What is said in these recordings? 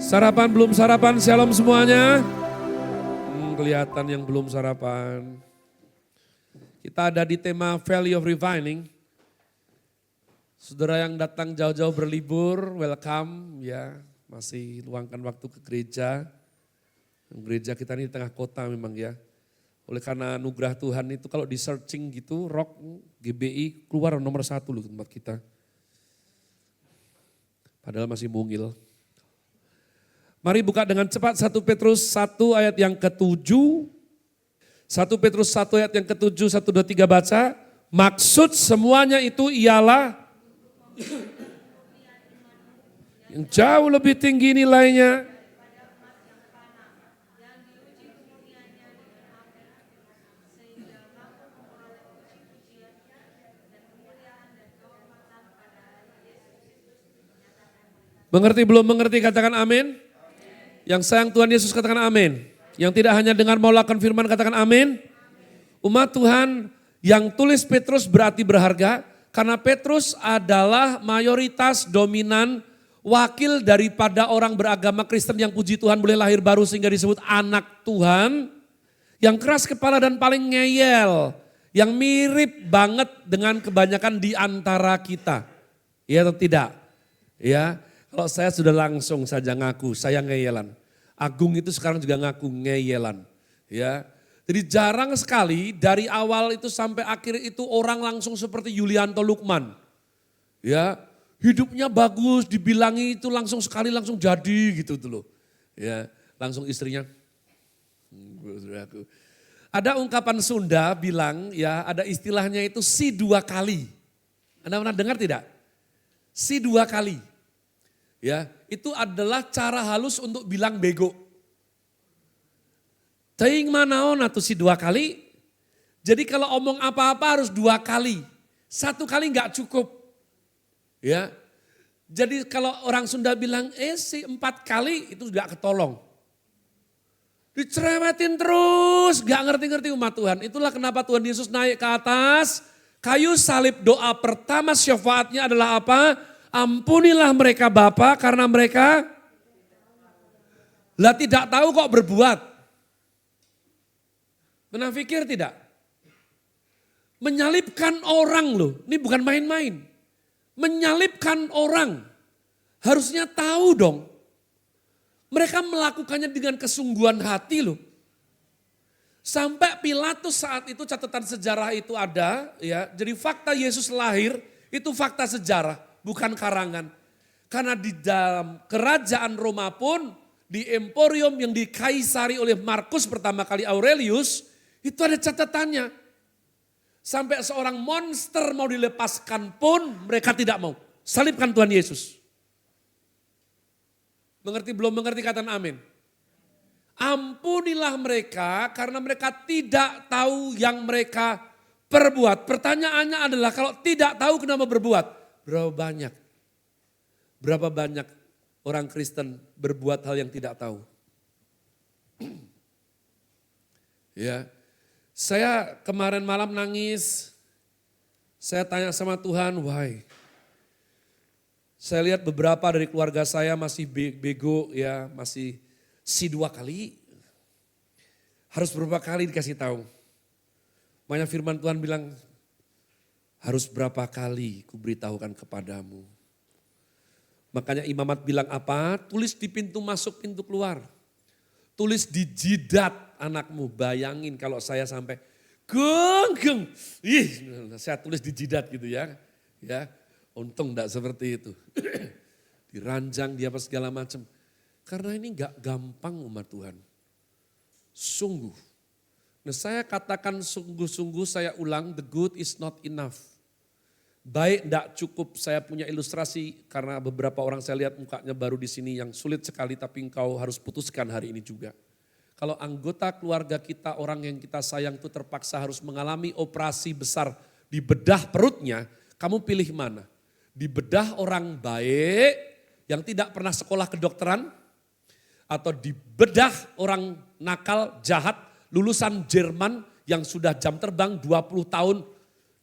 Sarapan belum sarapan, shalom semuanya. Kelihatan yang belum sarapan. Kita ada di tema Valley of Refining. Saudara yang datang jauh-jauh berlibur, welcome ya. Masih luangkan waktu ke gereja. Gereja kita ini di tengah kota memang ya. Oleh karena anugerah Tuhan itu kalau di searching gitu, Rock GBI keluar nomor 1 loh tempat kita. Padahal masih mungil. Mari buka dengan cepat 1 Petrus 1 ayat yang ke-7. 1 Petrus 1 ayat yang ke-7, 1, 2, 3 baca. Maksud semuanya itu ialah yang jauh lebih tinggi nilainya. Mengerti belum mengerti katakan amin. Yang sayang Tuhan Yesus katakan amin. Yang tidak hanya dengar mau lakukan firman katakan amin. Umat Tuhan yang tulis Petrus berarti berharga. Karena Petrus adalah mayoritas dominan wakil daripada orang beragama Kristen yang puji Tuhan boleh lahir baru sehingga disebut anak Tuhan. Yang keras kepala dan paling ngeyel. Yang mirip banget dengan kebanyakan di antara kita. Iya atau tidak? Ya. Kalau saya sudah langsung saja ngaku, saya ngeyelan. Agung itu sekarang juga ngaku ngeyelan. Ya. Jadi jarang sekali dari awal itu sampai akhir itu orang langsung seperti Yulianto Lukman. Ya, hidupnya bagus, dibilangi itu langsung sekali langsung jadi gitu tuh loh. Ya, langsung istrinya. Ada ungkapan Sunda bilang ya ada istilahnya itu si 2 kali. Anda pernah dengar tidak? Si 2 kali. Ya, itu adalah cara halus untuk bilang bego. Teing manaon atuh si 2 kali. Jadi kalau omong apa-apa harus 2 kali. 1 kali enggak cukup. Ya. Jadi kalau orang Sunda bilang si 4 kali itu enggak ketolong. Dicerewetin terus, enggak ngerti-ngerti umat Tuhan. Itulah kenapa Tuhan Yesus naik ke atas. Kayu salib doa pertama syafaatnya adalah apa? Ampunilah mereka Bapa karena mereka tidak tahu kok berbuat. Pernah pikir tidak? Menyalibkan orang loh, ini bukan main-main. Menyalibkan orang, harusnya tahu dong. Mereka melakukannya dengan kesungguhan hati loh. Sampai Pilatus saat itu catatan sejarah itu ada, ya. Jadi fakta Yesus lahir itu fakta sejarah. Bukan karangan. Karena di dalam kerajaan Roma pun, di Emporium yang dikaisari oleh Markus pertama kali Aurelius, itu ada catatannya. Sampai seorang monster mau dilepaskan pun mereka tidak mau. Salibkan Tuhan Yesus. Mengerti belum mengerti katakan amin. Ampunilah mereka karena mereka tidak tahu yang mereka perbuat. Pertanyaannya adalah kalau tidak tahu kenapa berbuat? Berapa banyak orang Kristen berbuat hal yang tidak tahu? Ya, saya kemarin malam nangis. Saya tanya sama Tuhan, why? Saya lihat beberapa dari keluarga saya masih bego, ya, masih si 2 kali. Harus berapa kali dikasih tahu? Makanya firman Tuhan bilang, harus berapa kali kuberitahukan kepadamu. Makanya imamat bilang apa? Tulis di pintu masuk, pintu keluar. Tulis di jidat anakmu. Bayangin kalau saya sampai geng. Saya tulis di jidat gitu ya. Ya, untung enggak seperti itu. Diranjang di apa segala macam. Karena ini enggak gampang umat Tuhan. Sungguh. Nah saya katakan sungguh-sungguh saya ulang, the good is not enough. Baik tidak cukup saya punya ilustrasi karena beberapa orang saya lihat mukanya baru di sini yang sulit sekali tapi engkau harus putuskan hari ini juga. Kalau anggota keluarga kita, orang yang kita sayang itu terpaksa harus mengalami operasi besar di bedah perutnya, kamu pilih mana? Di bedah orang baik yang tidak pernah sekolah kedokteran atau di bedah orang nakal, jahat, lulusan Jerman yang sudah jam terbang 20 tahun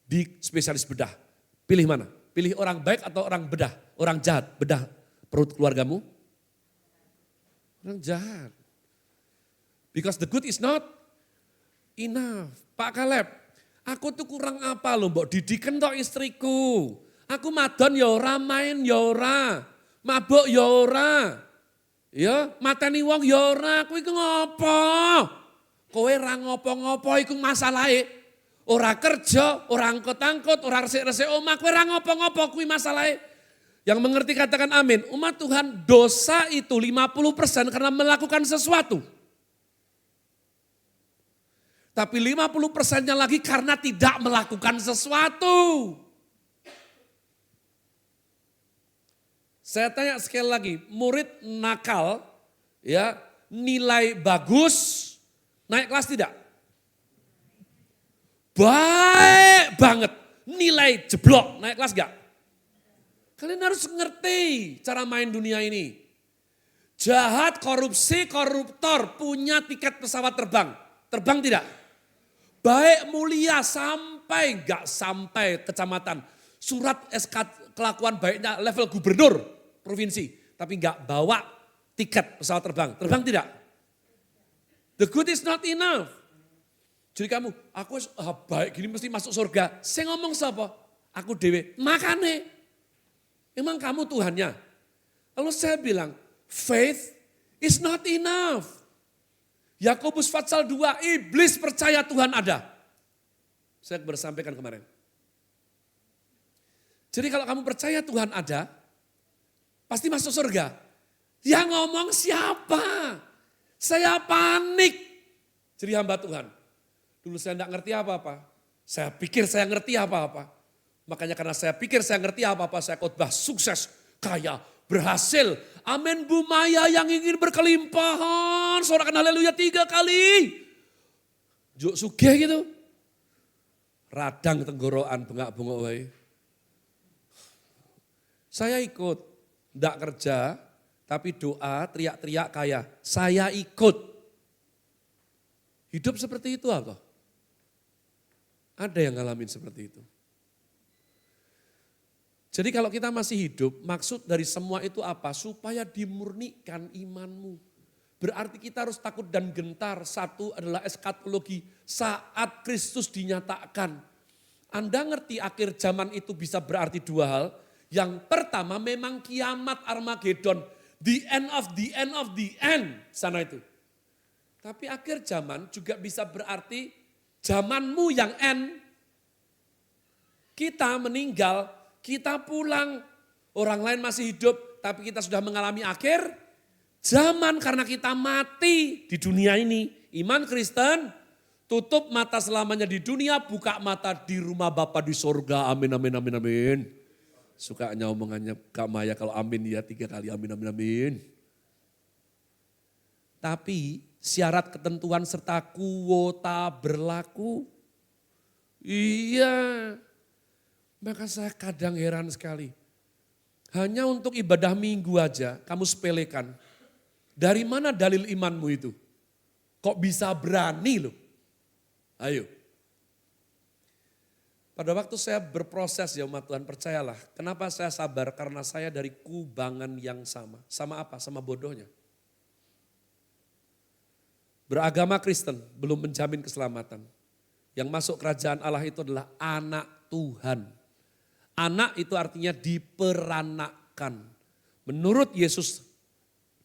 di spesialis bedah. Pilih mana? Pilih orang baik atau orang bedah? Orang jahat, bedah perut keluargamu? Orang jahat. Because the good is not enough. Pak Kaleb, aku tuh kurang apa loh mbok didikan tok istriku. Aku madon ya ora, main ya ora, mabuk ya ora. Ya, mateni wong ya ora, kuwi ku ngopo? Kowe ra ngopo-ngopo iku masalahe. Ora kerja, ora angkut-angkut, ora resik-resik omah, kowe ra ngopo-ngopo kuwi masalahe. Yang mengerti katakan amin. Umat Tuhan, dosa itu 50% karena melakukan sesuatu. Tapi 50%-nya lagi karena tidak melakukan sesuatu. Saya tanya sekali lagi, murid nakal, ya nilai bagus, naik kelas tidak? Baik banget, nilai jeblok, naik kelas gak? Kalian harus ngerti cara main dunia ini. Jahat, korupsi, koruptor punya tiket pesawat terbang. Terbang tidak? Baik mulia sampai gak sampai kecamatan. Surat SK kelakuan baiknya level gubernur provinsi. Tapi gak bawa tiket pesawat terbang. Terbang tidak? The good is not enough. Jadi kamu, aku baik gini mesti masuk surga. Saya ngomong siapa? Aku dewe. Makane. Emang kamu Tuhannya? Lalu saya bilang, faith is not enough. Yakobus pasal 2, iblis percaya Tuhan ada. Saya bersampaikan kemarin. Jadi kalau kamu percaya Tuhan ada, pasti masuk surga. Yang ngomong siapa? Saya panik. Jadi hamba Tuhan. Dulu saya tidak ngerti apa-apa. Saya pikir saya ngerti apa-apa. Makanya karena saya pikir saya ngerti apa-apa, saya khotbah sukses, kaya, berhasil. Amin Bu Maya yang ingin berkelimpahan. Sorakan haleluya 3 kali. Juk sugih gitu. Radang tenggorokan bengak-bengok wae. Saya ikut, enggak kerja, tapi doa, teriak-teriak kaya. Saya ikut. Hidup seperti itu apa? Ada yang ngalamin seperti itu. Jadi kalau kita masih hidup, maksud dari semua itu apa? Supaya dimurnikan imanmu. Berarti kita harus takut dan gentar. Satu adalah eskatologi saat Kristus dinyatakan. Anda ngerti akhir zaman itu bisa berarti dua hal. Yang pertama memang kiamat Armageddon. The end of the end of the end. Sana itu. Tapi akhir zaman juga bisa berarti zamanmu yang end. Kita meninggal, kita pulang. Orang lain masih hidup, tapi kita sudah mengalami akhir zaman karena kita mati di dunia ini. Iman Kristen, tutup mata selamanya di dunia, buka mata di rumah Bapa di sorga. Amin, amin, amin, amin. Sukanya omongannya Kak Maya kalau amin ya 3 kali amin, amin, amin. Tapi syarat ketentuan serta kuota berlaku. Iya. Maka saya kadang heran sekali. Hanya untuk ibadah minggu aja kamu sepelekan. Dari mana dalil imanmu itu? Kok bisa berani loh? Ayo. Pada waktu saya berproses ya umat Tuhan, percayalah. Kenapa saya sabar? Karena saya dari kubangan yang sama. Sama apa? Sama bodohnya. Beragama Kristen belum menjamin keselamatan. Yang masuk kerajaan Allah itu adalah anak Tuhan. Anak itu artinya diperanakkan. Menurut Yesus,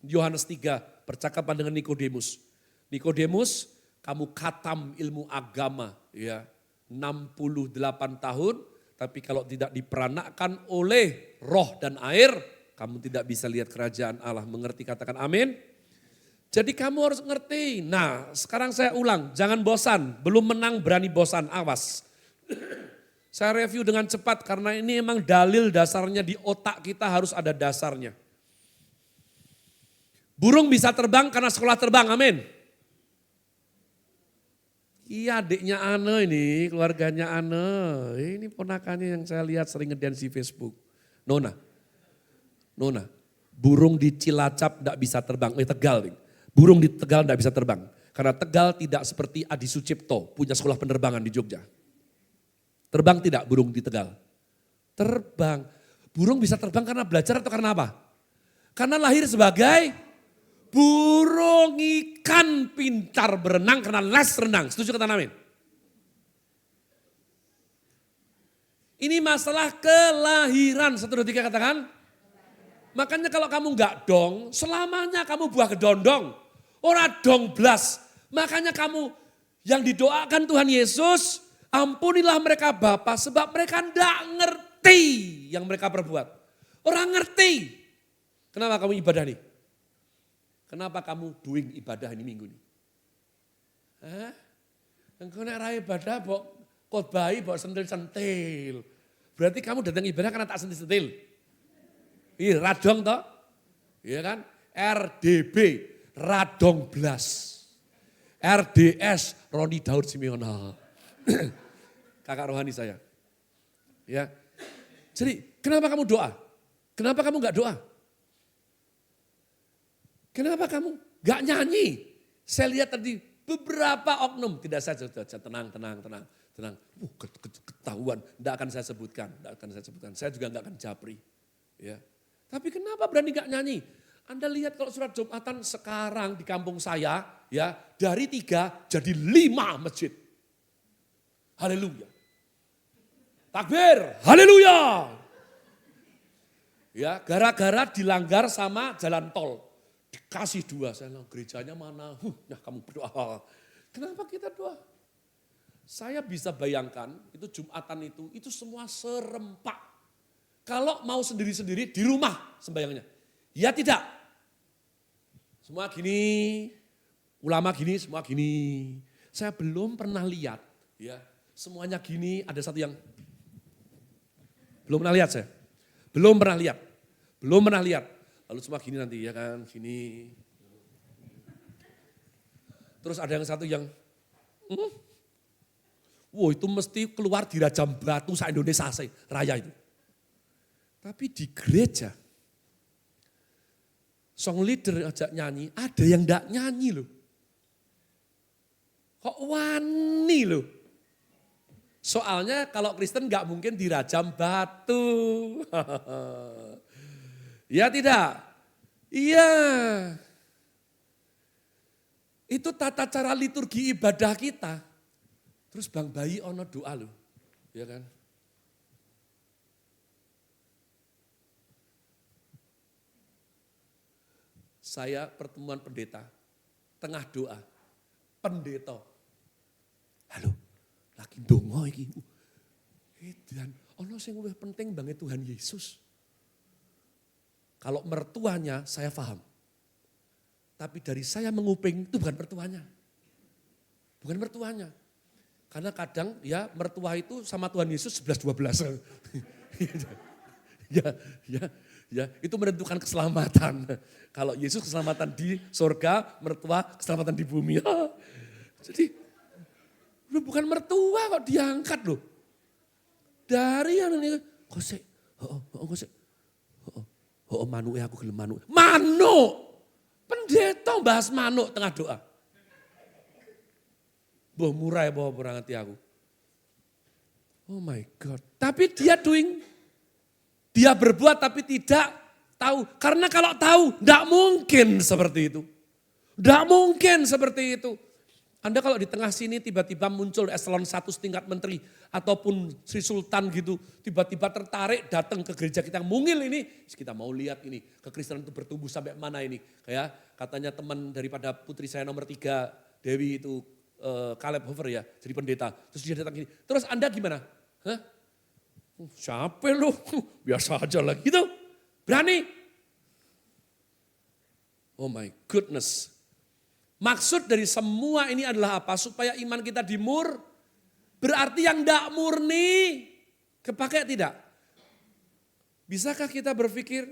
Yohanes 3 percakapan dengan Nikodemus. Nikodemus, kamu khatam ilmu agama ya 68 tahun, tapi kalau tidak diperanakkan oleh roh dan air, kamu tidak bisa lihat kerajaan Allah. Mengerti katakan amin? Jadi kamu harus ngerti. Nah sekarang saya ulang, jangan bosan. Belum menang berani bosan, awas. Saya review dengan cepat karena ini emang dalil dasarnya di otak kita harus ada dasarnya. Burung bisa terbang karena sekolah terbang, amin. Iya adiknya Ane ini, keluarganya Ane. Ini ponakannya yang saya lihat sering ngedance di Facebook. Nona, burung di Cilacap tidak bisa terbang, Tegal. Burung di Tegal tidak bisa terbang. Karena Tegal tidak seperti Adi Sucipto, punya sekolah penerbangan di Jogja. Terbang tidak burung di Tegal? Terbang. Burung bisa terbang karena belajar atau karena apa? Karena lahir sebagai Burung ikan pintar berenang karena les renang. Setuju kata amin? Ini masalah kelahiran. 1, 2, 3 katakan. Makanya kalau kamu enggak dong, selamanya kamu buah kedondong. Ora dong blas. Makanya kamu yang didoakan Tuhan Yesus, ampunilah mereka Bapa sebab mereka enggak ngerti yang mereka perbuat. Orang ngerti. Kenapa kamu ibadah nih? Kenapa kamu doing ibadah ini minggu ini? Hah? Engkau nek ra ibadah mbok khotbahi mbok sentil-sentil. Berarti kamu datang ibadah karena tak sentil-sentil. Iya, radong toh? Iya kan? RDB, radong blas. RDS, Roni Daud Simeona. Kakak rohani saya. Ya. Jadi kenapa kamu doa? Kenapa kamu enggak doa? Kenapa kamu enggak nyanyi? Saya lihat tadi beberapa oknum, tidak saja tenang. Ketahuan, enggak akan saya sebutkan, Saya juga enggak akan japri. Ya. Tapi kenapa berani enggak nyanyi? Anda lihat kalau surat Jumatan sekarang di kampung saya, ya dari 3 jadi 5 masjid. Haleluya. Takbir, haleluya. Ya, gara-gara dilanggar sama jalan tol. Dikasih 2, saya bilang gerejanya mana? Nah kamu berdoa. Kenapa kita doa? Saya bisa bayangkan itu Jumatan itu semua serempak. Kalau mau sendiri-sendiri di rumah sembayangnya. Ya tidak. Semua gini, ulama gini, semua gini. Saya belum pernah lihat, ya semuanya gini, ada satu yang belum pernah lihat saya. Belum pernah lihat. Lalu semua gini nanti ya kan, gini. Terus ada yang satu yang, wow itu mesti keluar di Rajam Batu se-Indonesia raya itu. Tapi di gereja, song leader ajak nyanyi, ada yang enggak nyanyi loh. Kok wani loh. Soalnya kalau Kristen enggak mungkin dirajam batu. Ya tidak? Iya. Itu tata cara liturgi ibadah kita. Terus Bang Bayi ono doa loh. Ya kan? Saya pertemuan pendeta, tengah doa, pendeta. Halo, lagi ndonga iki. Dan ono sing luwih penting banget Tuhan Yesus. Kalau mertuanya saya paham. Tapi dari saya menguping itu bukan mertuanya. Bukan mertuanya. Karena kadang ya mertua itu sama Tuhan Yesus 11-12. Ya, itu menentukan keselamatan. Kalau Yesus keselamatan di surga, mertua keselamatan di bumi. Jadi bukan mertua kok diangkat loh. Dari yang ini, kosek, manuk aku gelem manuk. Manuk, pendeta bahas manuk tengah doa. Boh murai bawa perang hati aku. Oh my God, tapi dia berbuat tapi tidak tahu. Karena kalau tahu, tidak mungkin seperti itu. Tidak mungkin seperti itu. Anda kalau di tengah sini tiba-tiba muncul eselon 1 setingkat menteri. Ataupun Sri Sultan gitu. Tiba-tiba tertarik datang ke gereja kita. Mungil ini, kita mau lihat ini. Kekristenan itu bertumbuh sampai mana ini. Kayak katanya teman daripada putri saya nomor 3, Dewi itu Caleb Hofer ya. Jadi pendeta. Terus dia datang gini. Terus Anda gimana? Hah? Siapa lu? Biasa aja lah gitu. Berani? Oh my goodness. Maksud dari semua ini adalah apa? Supaya iman kita berarti yang tidak murni. Kepakai tidak? Bisakah kita berpikir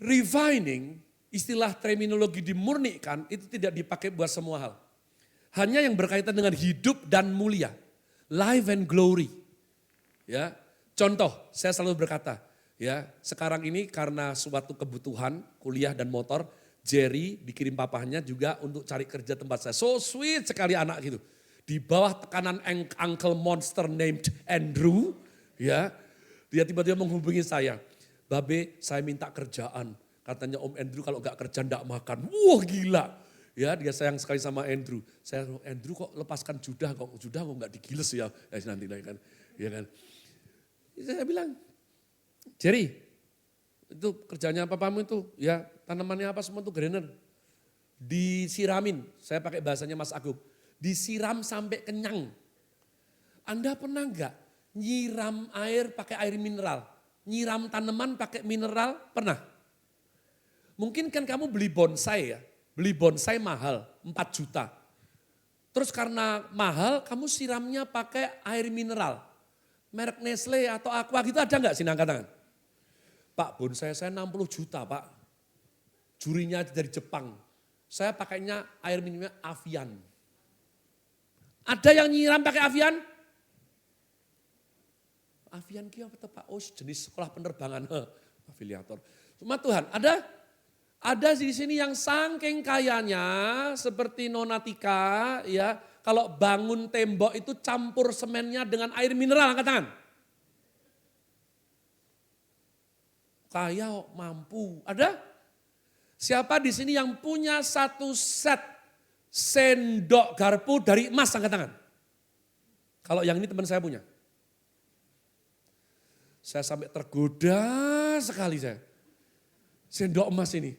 refining, istilah terminologi dimurnikan itu tidak dipakai buat semua hal. Hanya yang berkaitan dengan hidup dan mulia. Life and glory. Ya, contoh, saya selalu berkata, ya, sekarang ini karena suatu kebutuhan kuliah dan motor, Jerry dikirim papahnya juga untuk cari kerja tempat saya. So sweet sekali anak gitu. Di bawah tekanan uncle monster named Andrew, ya, dia tiba-tiba menghubungi saya. Babe, saya minta kerjaan. Katanya Om Andrew kalau gak kerja gak makan. Wah gila. Ya dia sayang sekali sama Andrew. Saya Andrew kok lepaskan Judah kok gak digiles ya. Ya nanti kan. Ya kan. Saya bilang, Jerry, itu kerjanya papamu itu ya tanamannya apa semua itu grainer. Disiramin, saya pakai bahasanya Mas Agung. Disiram sampai kenyang. Anda pernah enggak nyiram air pakai air mineral? Nyiram tanaman pakai mineral, pernah? Mungkin kan kamu beli bonsai ya, beli bonsai mahal, 4 juta. Terus karena mahal, kamu siramnya pakai air mineral. Merek Nestle atau Aqua gitu ada enggak sini angkat tangan? Pak, bonsai saya 60 juta pak, jurinya dari Jepang. Saya pakainya air minumnya Avian. Ada yang nyiram pakai Avian? Avian kia apa pak? Oh jenis sekolah penerbangan, afiliator. Cuma Tuhan, ada di sini yang saking kayanya seperti Nona Tika ya, kalau bangun tembok itu campur semennya dengan air mineral, angkat tangan. Kaya mampu, ada? Siapa di sini yang punya satu set sendok garpu dari emas, angkat tangan. Kalau yang ini teman saya punya. Saya sampai tergoda sekali saya. Sendok emas ini.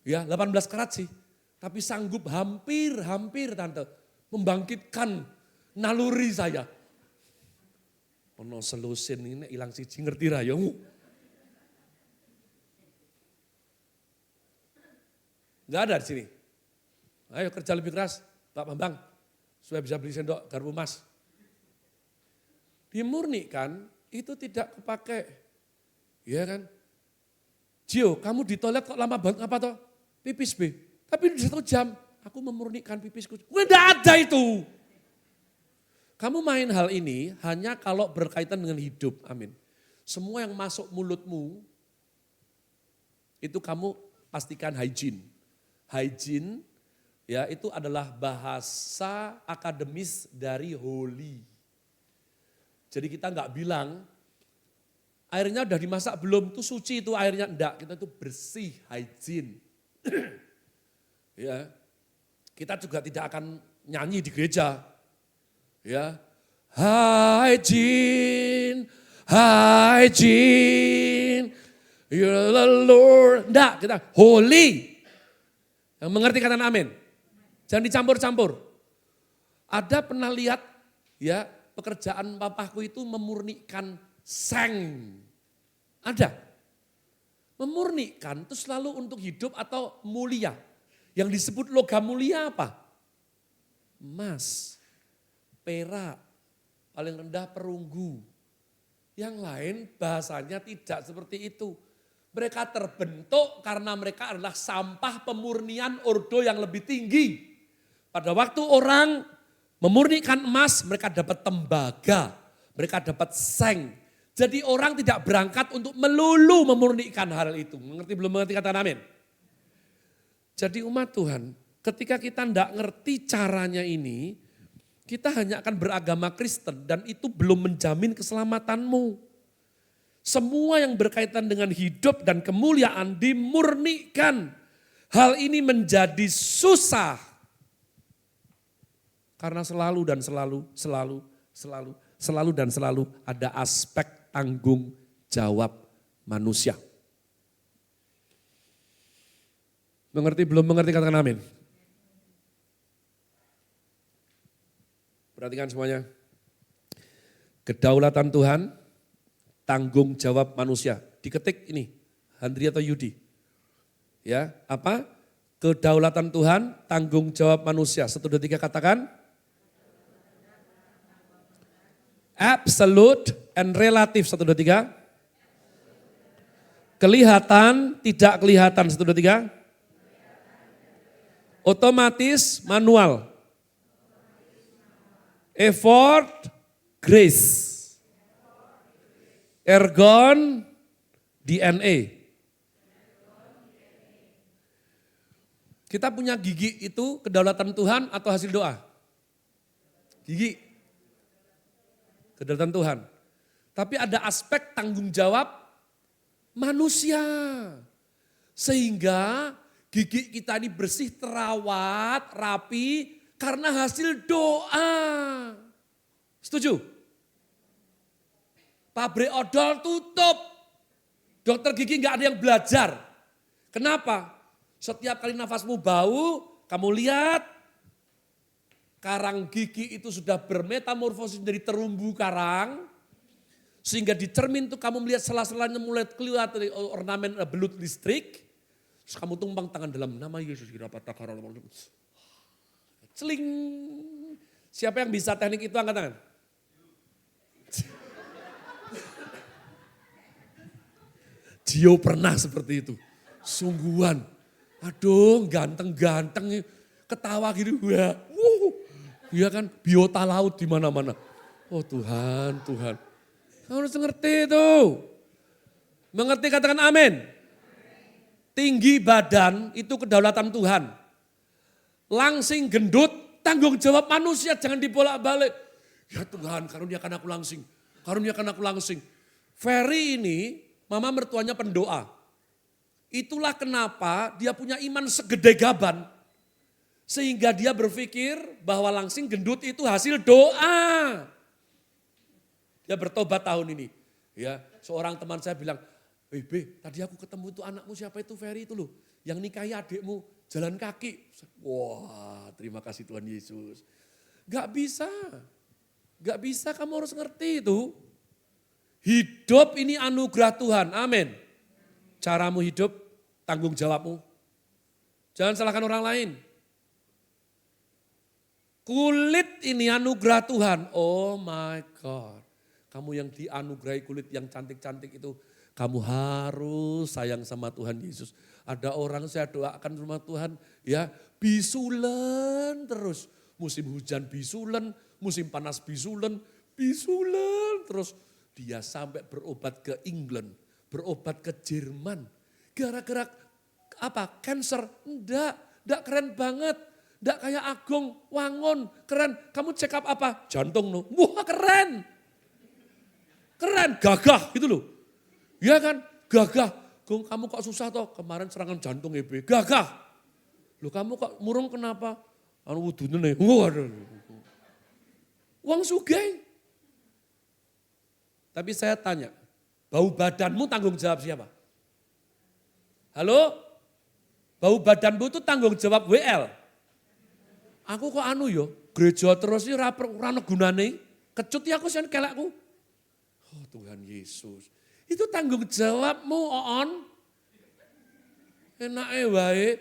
Ya 18 karat sih. Tapi sanggup hampir tante. Membangkitkan naluri saya. Ono selusin ini hilang siji ngerti rayomu. Enggak ada di sini. Ayo kerja lebih keras Pak Bambang. Supaya bisa beli sendok garpu emas. Dimurnikan. Itu tidak kepakai, ya kan? Gio, kamu di toilet kok lama banget apa toh? Pipis B. Tapi di 1 jam, aku memurnikan pipisku. Tidak ada itu. Kamu main hal ini hanya kalau berkaitan dengan hidup, amin. Semua yang masuk mulutmu, itu kamu pastikan hygiene. Hygiene, ya itu adalah bahasa akademis dari holy. Jadi kita enggak bilang, airnya udah dimasak belum, itu suci itu airnya, enggak. Kita itu bersih, hygiene. Ya, kita juga tidak akan nyanyi di gereja. Ya, hygiene, hygiene, you're the Lord. Enggak, kita holy. Yang mengerti kata amin. Jangan dicampur-campur. Ada pernah lihat ya, pekerjaan papaku itu memurnikan seng. Ada. Memurnikan itu selalu untuk hidup atau mulia. Yang disebut logam mulia apa? Emas, perak, paling rendah perunggu. Yang lain bahasanya tidak seperti itu. Mereka terbentuk karena mereka adalah sampah pemurnian ordo yang lebih tinggi. Pada waktu orang memurnikan emas, mereka dapat tembaga, mereka dapat seng. Jadi orang tidak berangkat untuk melulu memurnikan hal itu. Mengerti belum mengerti kata amin? Jadi umat Tuhan, ketika kita tidak ngerti caranya ini, kita hanya akan beragama Kristen dan itu belum menjamin keselamatanmu. Semua yang berkaitan dengan hidup dan kemuliaan dimurnikan. Hal ini menjadi susah. Karena selalu dan selalu ada aspek tanggung jawab manusia. Mengerti belum mengerti katakan amin. Perhatikan semuanya. Kedaulatan Tuhan, tanggung jawab manusia. Diketik ini, Handri atau Yudi. Ya, apa? Kedaulatan Tuhan, tanggung jawab manusia. 1, 2, 3 katakan. Absolute and relatif. 1, 2, 3. Kelihatan, tidak kelihatan. 1, 2, 3. Otomatis, manual. Effort, grace. Ergon, DNA. Kita punya gigi itu kedaulatan Tuhan atau hasil doa? Gigi. Kedaulatan Tuhan. Tapi ada aspek tanggung jawab manusia. Sehingga gigi kita ini bersih, terawat, rapi karena hasil doa. Setuju? Pabrik odol tutup. Dokter gigi nggak ada yang belajar. Kenapa? Setiap kali nafasmu bau, kamu lihat karang gigi itu sudah bermetamorfosis menjadi terumbu karang. Sehingga di cermin itu kamu melihat sela-selanya mulai keluar dari ornamen belut listrik. Terus kamu tumpang tangan dalam nama Yesus. Celing. Siapa yang bisa teknik itu angkat tangan? Dio pernah seperti itu. Sungguhan. Aduh ganteng-ganteng. Ketawa gitu. Ya, ya kan biota laut di mana-mana. Oh Tuhan, Tuhan. Kamu harus ngerti itu. Mengerti katakan amin. Tinggi badan itu kedaulatan Tuhan. Langsing gendut tanggung jawab manusia, jangan dibolak-balik. Ya Tuhan karuniakan aku langsing, karuniakan aku langsing. Ferry ini mama mertuanya pendoa. Itulah kenapa dia punya iman segede gaban. Sehingga dia berpikir bahwa langsing gendut itu hasil doa. Dia bertobat tahun ini. Ya, seorang teman saya bilang, Be, tadi aku ketemu itu anakmu siapa itu Ferry itu loh. Yang nikahi adikmu jalan kaki. Wah terima kasih Tuhan Yesus. Gak bisa kamu harus ngerti itu. Hidup ini anugerah Tuhan, amin. Caramu hidup, tanggung jawabmu. Jangan salahkan orang lain. Kulit ini anugerah Tuhan, oh my God. Kamu yang dianugerahi kulit yang cantik-cantik itu, kamu harus sayang sama Tuhan Yesus. Ada orang saya doakan sama Tuhan, ya bisulan terus. Musim hujan bisulan, musim panas bisulan terus. Dia sampai berobat ke England, berobat ke Jerman. Gara-gara apa? Cancer? Enggak keren banget. Enggak kayak Agung, Wangon, keren. Kamu check up apa? Jantung no. Wah keren. Keren, gagah gitu loh. Ya kan, gagah. Gung, kamu kok susah toh? Kemarin serangan jantung EB, gagah. Loh kamu kok murung kenapa? Anu wudune nih. Waduh. Uang sugih. Tapi saya tanya, bau badanmu tanggung jawab siapa? Halo? Bau badanmu itu tanggung jawab WL. Aku kok anu yo, gereja terus ini rana gunane. Kecut ya aku sen kelakku. Oh Tuhan Yesus. Itu tanggung jawabmu On. Enak wae.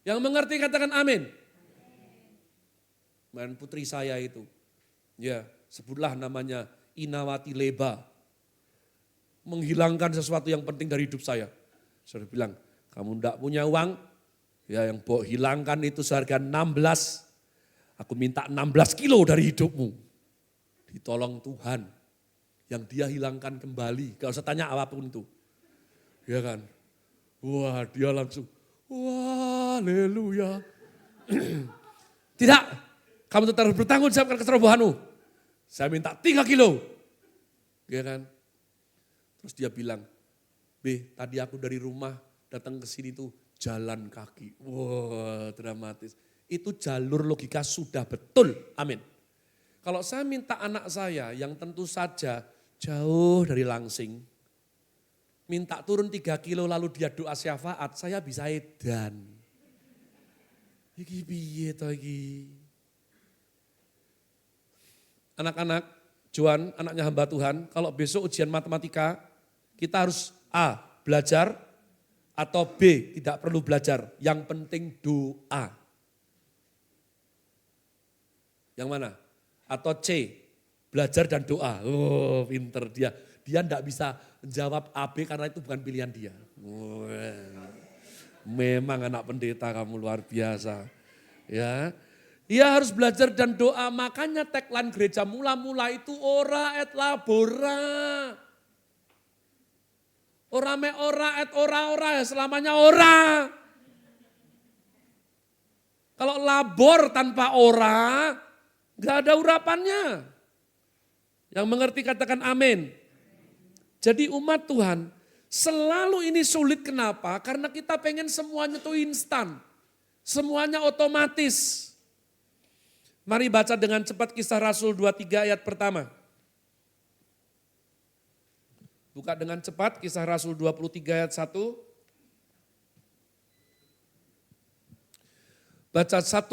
Yang mengerti katakan amin. Man putri saya itu. Ya sebutlah namanya Inawati Leba. Menghilangkan sesuatu yang penting dari hidup saya. Saya bilang kamu ndak punya uang. Ya yang hilangkan itu seharga 16. Aku minta 16 kilo dari hidupmu. Ditolong Tuhan. Yang dia hilangkan kembali. Gak usah tanya apapun itu. Ya kan. Wah dia langsung. Wah haleluya. Tidak. Kamu tetap harus bertanggung jawab akan keserobohanmu. Saya minta 3 kilo. Ya kan. Terus dia bilang. Tadi aku dari rumah datang ke sini tuh jalan kaki. Wah dramatis. Itu jalur logika sudah betul. Amin. Kalau saya minta anak saya yang tentu saja jauh dari langsing, minta turun 3 kilo lalu dia doa syafaat, saya bisa edan. Iki piye to iki? Anak-anak, Juan, anaknya hamba Tuhan, kalau besok ujian matematika, kita harus A, belajar, atau B, tidak perlu belajar. Yang penting doa. Yang mana? Atau C, belajar dan doa. Oh pinter dia. Dia enggak bisa menjawab AB karena itu bukan pilihan dia. Oh, memang anak pendeta kamu luar biasa. Ya, ia harus belajar dan doa. Makanya tagline gereja mula-mula itu ora et labora. Ora me ora et ora ya selamanya ora. Kalau labor tanpa ora, gak ada urapannya. Yang mengerti katakan amin. Jadi umat Tuhan, Selalu ini sulit kenapa? Karena kita pengen semuanya tuh instan. Semuanya otomatis. Mari baca dengan cepat Kisah Rasul 23 ayat pertama. Buka dengan cepat Kisah Rasul 23 ayat 1. Baca 1,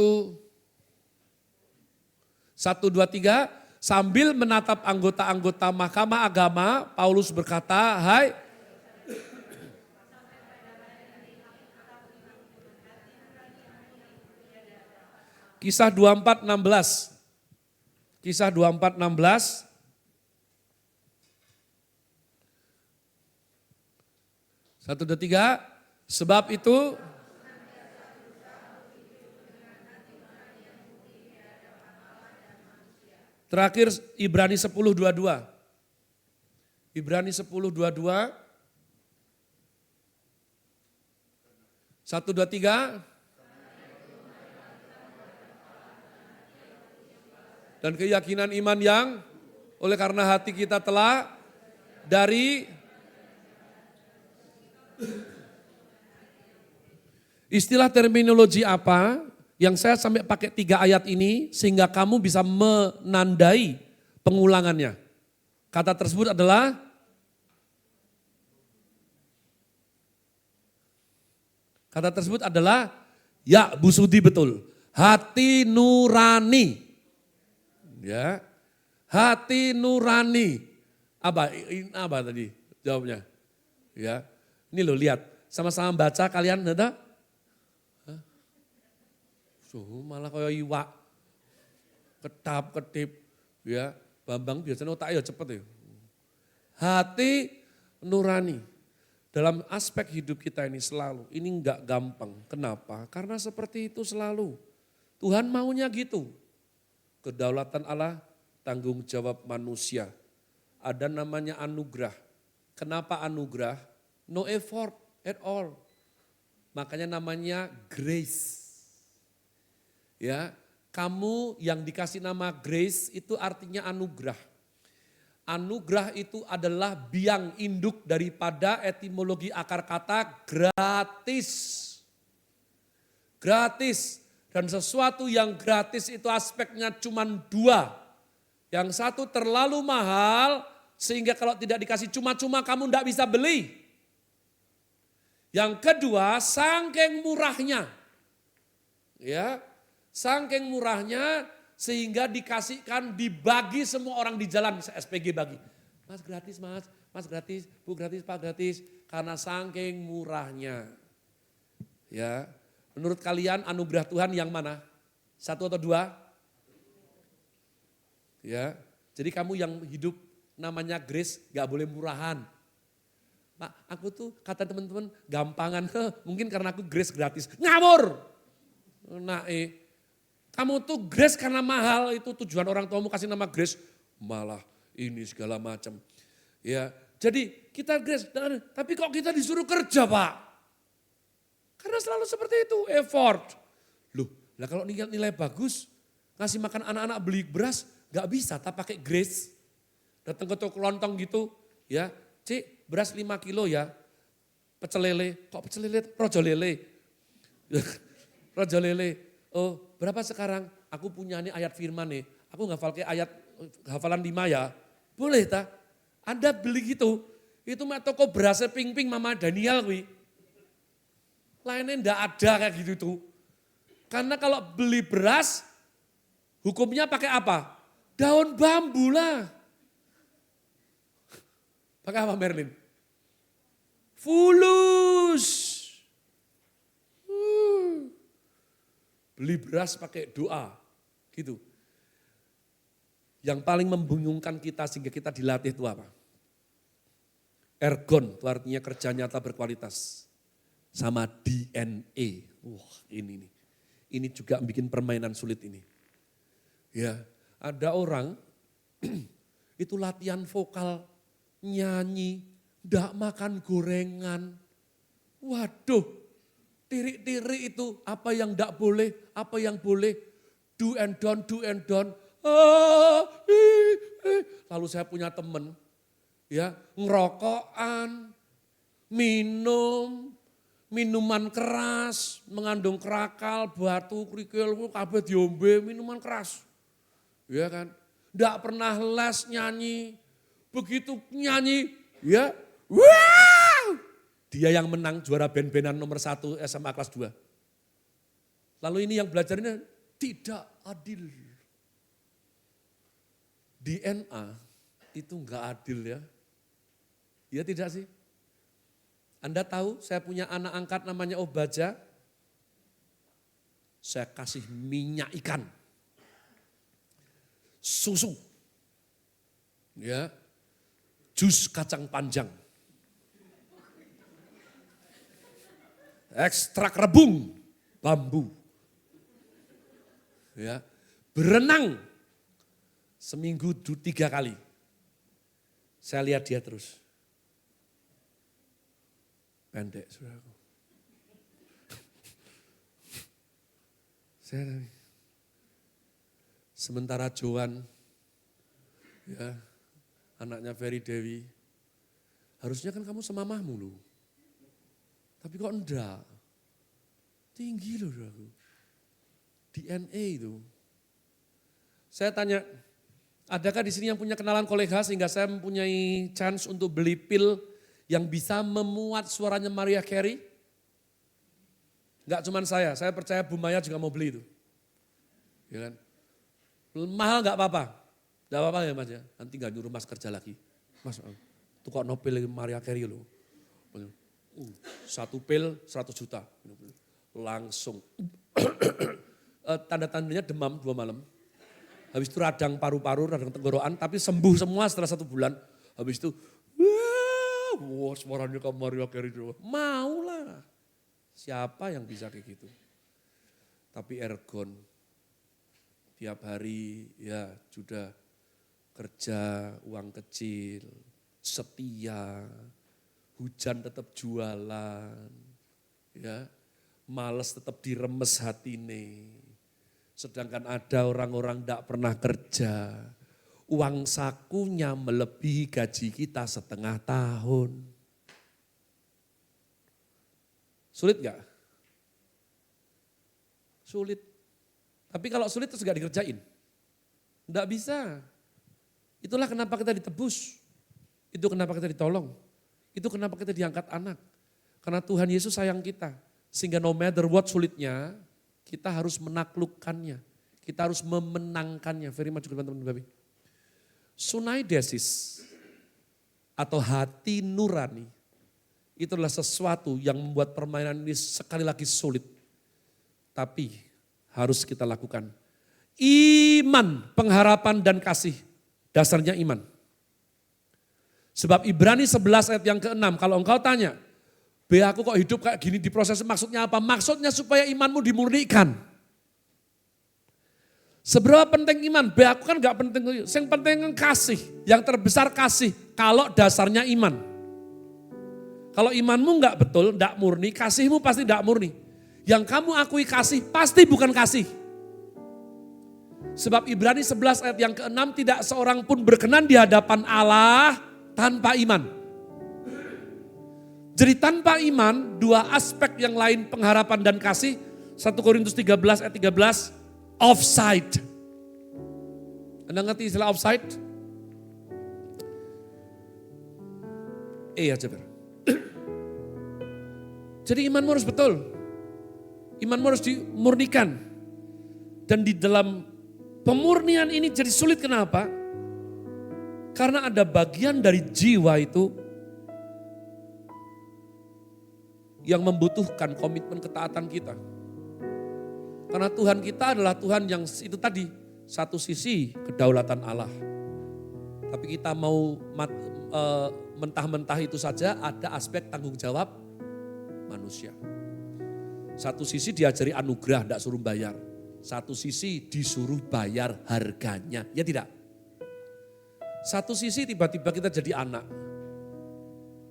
2, 3. Sambil menatap anggota-anggota mahkamah agama, Paulus berkata, hai. Kisah 24, 16. Kisah 24, 16. Satu, dua, tiga. Sebab itu terakhir Ibrani 10:22. Ibrani 10:22. 1, 2, 3. Dan keyakinan iman yang oleh karena hati kita telah dari istilah terminologi apa yang saya sampai pakai 3 ayat ini sehingga kamu bisa menandai pengulangannya. Kata tersebut adalah ya Bu Sudi betul, hati nurani. Ya, hati nurani. Apa tadi jawabnya? Ya, ini loh lihat, sama-sama baca kalian ada? Malah kayak iwak, ketap-ketip, ya. Bambang biasanya otak ya cepet ya. Hati nurani. Dalam aspek hidup kita ini selalu, ini enggak gampang. Kenapa? Karena seperti itu selalu. Tuhan maunya gitu. Kedaulatan Allah, tanggung jawab manusia. Ada namanya anugerah. Kenapa anugerah? No effort at all. Makanya namanya grace. Ya, kamu yang dikasih nama grace itu artinya anugerah. Anugerah itu adalah biang induk daripada etimologi akar kata gratis. Gratis. Dan sesuatu yang gratis itu aspeknya cuma 2. Yang satu terlalu mahal sehingga kalau tidak dikasih cuma-cuma kamu tidak bisa beli. Yang kedua saking murahnya. Ya, saking murahnya sehingga dikasihkan dibagi semua orang di jalan SPG bagi. Mas gratis mas, mas gratis, bu gratis, pak gratis. Karena saking murahnya. Ya. Menurut kalian anugerah Tuhan yang mana? 1 atau 2? Ya, jadi kamu yang hidup namanya grace gak boleh murahan. Pak, aku tuh kata teman-teman gampangan, mungkin karena aku grace gratis. Ngawur! Nah kamu tuh grace karena mahal, itu tujuan orang tuamu kasih nama grace. Malah ini segala macam. Ya, jadi kita grace, tapi kok kita disuruh kerja Pak? Karena selalu seperti itu, effort. Loh, lah kalau nilai bagus, ngasih makan anak-anak beli beras, gak bisa, tak pakai grace. Datang ke toko lontong gitu, ya, Cik, beras 5 kilo ya, pecel lele, kok pecel lele, rojo lele. Rojo lele, oh berapa sekarang? Aku punya nih ayat firman nih, aku ngafal ke ayat hafalan 5 ya. Boleh tak? Anda beli gitu, itu mah toko berasnya ping-ping Mama Daniel wih. Lainnya enggak ada kayak gitu tuh. Karena kalau beli beras, hukumnya pakai apa? Daun bambu lah. Pakai apa Merlin? Fulus. Beli beras pakai doa. Gitu. Yang paling membingungkan kita sehingga kita dilatih itu apa? Ergon, itu artinya kerja nyata berkualitas. Sama DNA. Wah ini nih. Ini juga bikin permainan sulit ini. Ya, ada orang itu latihan vokal, nyanyi, ndak makan gorengan. Waduh, tirik-tirik itu apa yang ndak boleh, apa yang boleh. Do and don't, do and don't. Lalu saya punya teman, ya ngerokokan, minum, minuman keras, mengandung kerakal, batu, kerikil, kabeh diombe, minuman keras. Ya kan? Enggak pernah les nyanyi. Begitu nyanyi, ya, wow! Dia yang menang juara band-bandan nomor 1 SMA kelas 2. Lalu ini yang belajarnya tidak adil. DNA itu enggak adil ya. Ya tidak sih? Anda tahu saya punya anak angkat namanya Obaja. Saya kasih minyak ikan. Susu. Ya. Jus kacang panjang. Ekstrak rebung bambu. Ya. Berenang seminggu 3 kali. Saya lihat dia terus. Pendek, saudaraku. Sementara Joan, ya, anaknya Ferry Dewi, harusnya kan kamu semamahmu loh. Tapi kok enggak? Tinggi loh, saudaraku. DNA itu. Saya tanya, adakah di sini yang punya kenalan kolega sehingga saya mempunyai chance untuk beli pil yang bisa memuat suaranya Mariah Carey? Enggak cuman saya percaya Bu Maya juga mau beli itu. Ya kan? Mahal enggak apa-apa. Enggak apa-apa ya Mas ya, nanti enggak nyuruh Mas kerja lagi. Mas, itu kok no pil Mariah Carey loh. 1 pil 100 juta. Langsung. Tanda-tandanya demam 2 malam. Habis itu radang paru-paru, radang tenggorokan, tapi sembuh semua setelah 1 bulan. Habis itu, wah suaranya ke Mariah Carey. Maulah. Siapa yang bisa kayak gitu? Tapi Ergon, tiap hari ya sudah kerja, uang kecil, setia, hujan tetap jualan, ya males tetap diremes hatine. Sedangkan ada orang-orang tidak pernah kerja, uang sakunya melebihi gaji kita setengah tahun. Sulit gak? Sulit. Tapi kalau sulit terus gak dikerjain. Tidak bisa. Itulah kenapa kita ditebus. Itu kenapa kita ditolong. Itu kenapa kita diangkat anak. Karena Tuhan Yesus sayang kita. Sehingga no matter what sulitnya, kita harus menaklukkannya. Kita harus memenangkannya. Very much teman-teman. Sunaidesis atau hati nurani, itu adalah sesuatu yang membuat permainan ini sekali lagi sulit. Tapi harus kita lakukan. Iman, pengharapan dan kasih. Dasarnya iman. Sebab Ibrani 11 ayat yang ke-6, kalau engkau tanya, aku kok hidup kayak gini diproses, maksudnya apa? Maksudnya supaya imanmu dimurnikan. Seberapa penting iman? Aku kan gak penting, yang penting kasih. Yang terbesar kasih, kalau dasarnya iman. Kalau imanmu enggak betul, enggak murni, kasihmu pasti enggak murni. Yang kamu akui kasih, pasti bukan kasih. Sebab Ibrani 11 ayat yang ke-6, tidak seorang pun berkenan di hadapan Allah tanpa iman. Jadi tanpa iman, 2 aspek yang lain pengharapan dan kasih. 1 Korintus 13 ayat 13, offside. Anda ngerti istilah offside? Iya coba. Jadi imanmu harus betul. Imanmu harus dimurnikan. Dan di dalam pemurnian ini jadi sulit, kenapa? Karena ada bagian dari jiwa itu yang membutuhkan komitmen ketaatan kita. Karena Tuhan kita adalah Tuhan yang itu tadi, satu sisi kedaulatan Allah. Tapi kita mau mentah-mentah itu saja, ada aspek tanggung jawab manusia. Satu sisi diajari anugerah, tidak suruh bayar. Satu sisi disuruh bayar harganya, ya tidak? Satu sisi tiba-tiba kita jadi anak.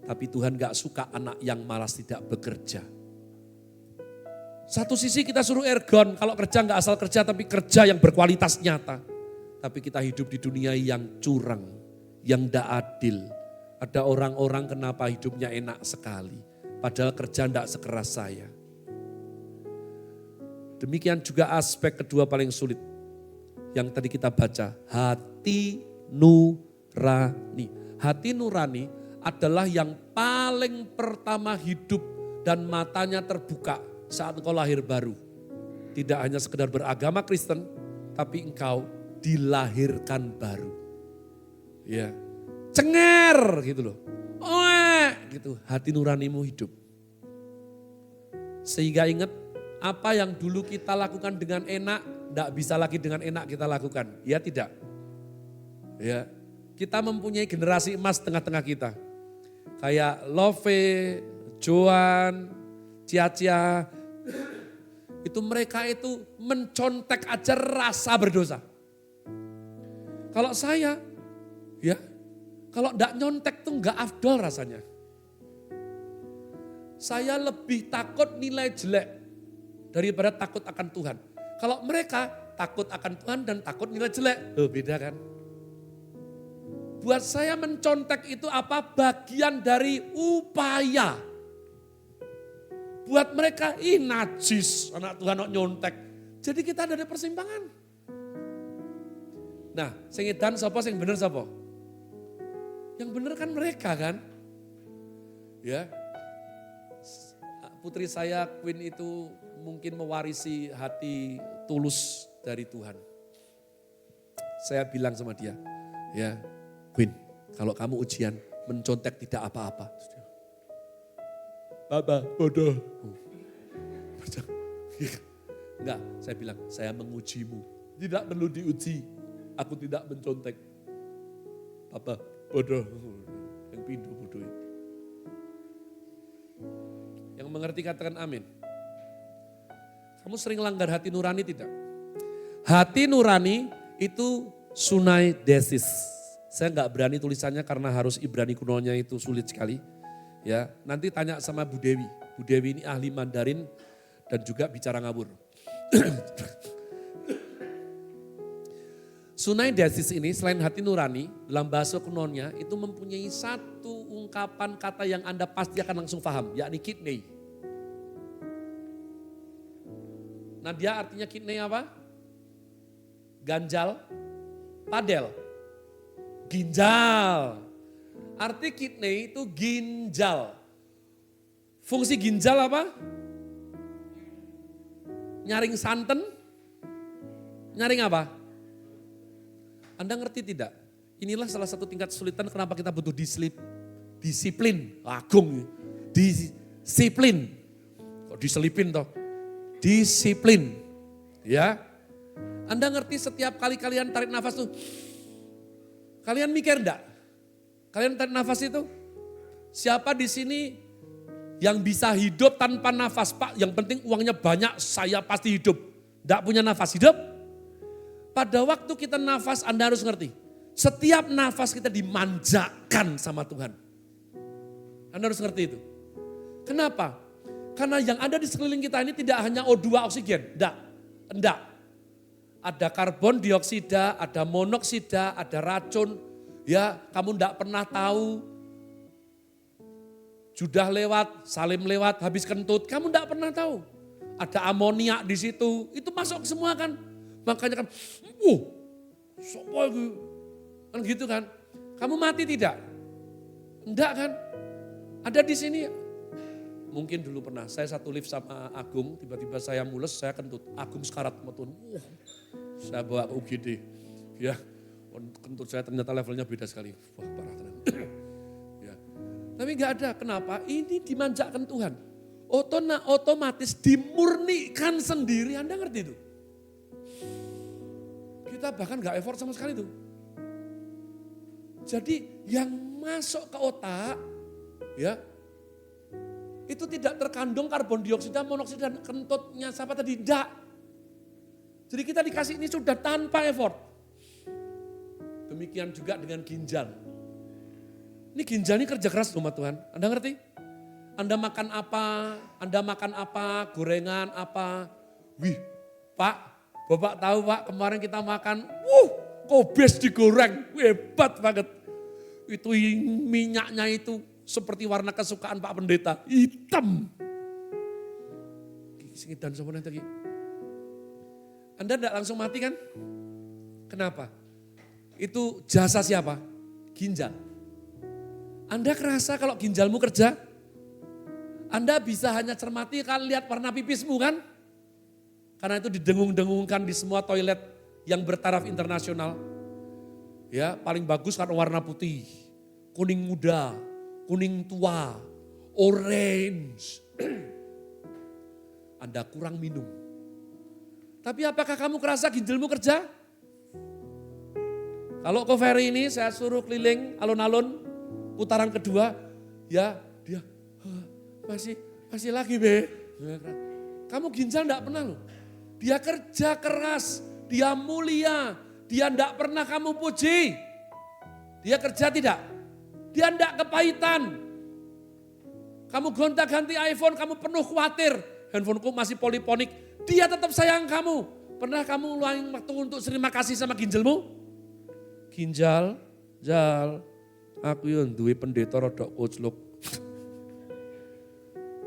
Tapi Tuhan gak suka anak yang malas tidak bekerja. Satu sisi kita suruh ergon, kalau kerja gak asal kerja tapi kerja yang berkualitas nyata. Tapi kita hidup di dunia yang curang, yang gak adil. Ada orang-orang kenapa hidupnya enak sekali. Padahal kerja tidak sekeras saya. Demikian juga aspek kedua paling sulit. Yang tadi kita baca, hati nurani. Hati nurani adalah yang paling pertama hidup dan matanya terbuka saat engkau lahir baru. Tidak hanya sekedar beragama Kristen, tapi engkau dilahirkan baru. Ya, cenger gitu loh. Gitu, hati nuranimu hidup. Sehingga ingat apa yang dulu kita lakukan dengan enak, tidak bisa lagi dengan enak kita lakukan. Ya tidak. Ya, kita mempunyai generasi emas tengah-tengah kita. Kayak Love, Joan, Cia-Cia. Itu mereka itu mencontek aja rasa berdosa. Kalau saya, ya kalau tidak nyontek tuh nggak afdol rasanya. Saya lebih takut nilai jelek daripada takut akan Tuhan. Kalau mereka takut akan Tuhan dan takut nilai jelek, beda kan? Buat saya mencontek itu apa? Bagian dari upaya. Buat mereka, najis anak Tuhan kok nyontek. Jadi kita ada di persimpangan. Nah, sing edan sapa, sing bener sapa? Yang bener kan mereka kan? Ya. Putri saya Queen itu mungkin mewarisi hati tulus dari Tuhan. Saya bilang sama dia, ya Queen, kalau kamu ujian mencontek tidak apa-apa. Papa, bodoh. Enggak, saya bilang, saya mengujimu. Tidak perlu diuji, aku tidak mencontek. Papa, bodoh. Yang pindu bodoh. Yang mengerti katakan amin. Kamu sering langgar hati nurani tidak? Hati nurani itu sunai desis. Saya nggak berani tulisannya karena harus Ibrani kunonya itu sulit sekali. Ya, nanti tanya sama Bu Dewi. Bu Dewi ini ahli Mandarin dan juga bicara ngawur. Sunai desis ini selain hati nurani, dalam bahasa kunonya itu mempunyai satu ungkapan kata yang Anda pasti akan langsung paham, yakni kidney. Nah dia artinya kidney apa? Ganjal, padel, ginjal. Arti kidney itu ginjal. Fungsi ginjal apa? Nyaring santen, nyaring apa? Anda ngerti tidak? Inilah salah satu tingkat kesulitan kenapa kita butuh disiplin. Agung, disiplin. Kok diselipin toh? Disiplin. Ya. Anda ngerti setiap kali kalian tarik nafas tuh. Kalian mikir enggak? Kalian tarik nafas itu? Siapa di sini yang bisa hidup tanpa nafas? Pak, yang penting uangnya banyak, saya pasti hidup. Enggak punya nafas, hidup? Pada waktu kita nafas, Anda harus ngerti. Setiap nafas kita dimanjakan sama Tuhan. Anda harus ngerti itu. Kenapa? Karena yang ada di sekeliling kita ini tidak hanya O2 oksigen. Enggak. Ada karbon dioksida, ada monoksida, ada racun. Ya, kamu enggak pernah tahu. Judah lewat, Salim lewat, habis kentut. Kamu enggak pernah tahu. Ada amoniak di situ. Itu masuk semua kan. Makanya kan, sopo itu. Kan gitu kan. Kamu mati tidak? Enggak kan? Ada di sini. Mungkin dulu pernah, saya satu lift sama Agung, tiba-tiba saya mules, saya kentut. Agung sekarat metun. Saya bawa ke UGD. Ya, kentut saya ternyata levelnya beda sekali. Wah, parah tenan. Ya. Tapi enggak ada, kenapa? Ini dimanjakan Tuhan. Otomatis dimurnikan sendiri, Anda ngerti itu? Kita bahkan gak effort sama sekali tuh. Jadi yang masuk ke otak, ya itu tidak terkandung karbon dioksida, monoksida, dan kentutnya siapa tadi? Tidak. Jadi kita dikasih ini sudah tanpa effort. Demikian juga dengan ginjal. Ini ginjal ini kerja keras rumah Tuhan. Anda ngerti? Anda makan apa, gorengan apa. Wih, Pak, Bapak tahu Pak, kemarin kita makan, kobes digoreng, hebat banget. Itu minyaknya itu seperti warna kesukaan Pak Pendeta, hitam. Dan sama nanti. Anda tidak langsung mati kan? Kenapa? Itu jasa siapa? Ginjal. Anda kerasa kalau ginjalmu kerja? Anda bisa hanya cermati kalau lihat warna pipismu kan? Karena itu didengung-dengungkan di semua toilet yang bertaraf internasional. Ya, paling bagus karena warna putih, kuning muda, kuning tua, orange. Anda kurang minum. Tapi apakah kamu kerasa ginjalmu kerja? Kalau ke Ferry ini saya suruh keliling alun-alun, putaran kedua, ya dia masih lagi be. Kamu ginjal enggak pernah loh. Dia kerja keras, dia mulia, dia enggak pernah kamu puji. Dia kerja tidak? Dia enggak kepahitan. Kamu gonta-ganti iPhone, kamu penuh khawatir. Handphoneku masih poliponik, dia tetap sayang kamu. Pernah kamu luangin waktu untuk terima kasih sama ginjalmu? Ginjal, aku yang duwe pendeta rodok koclok.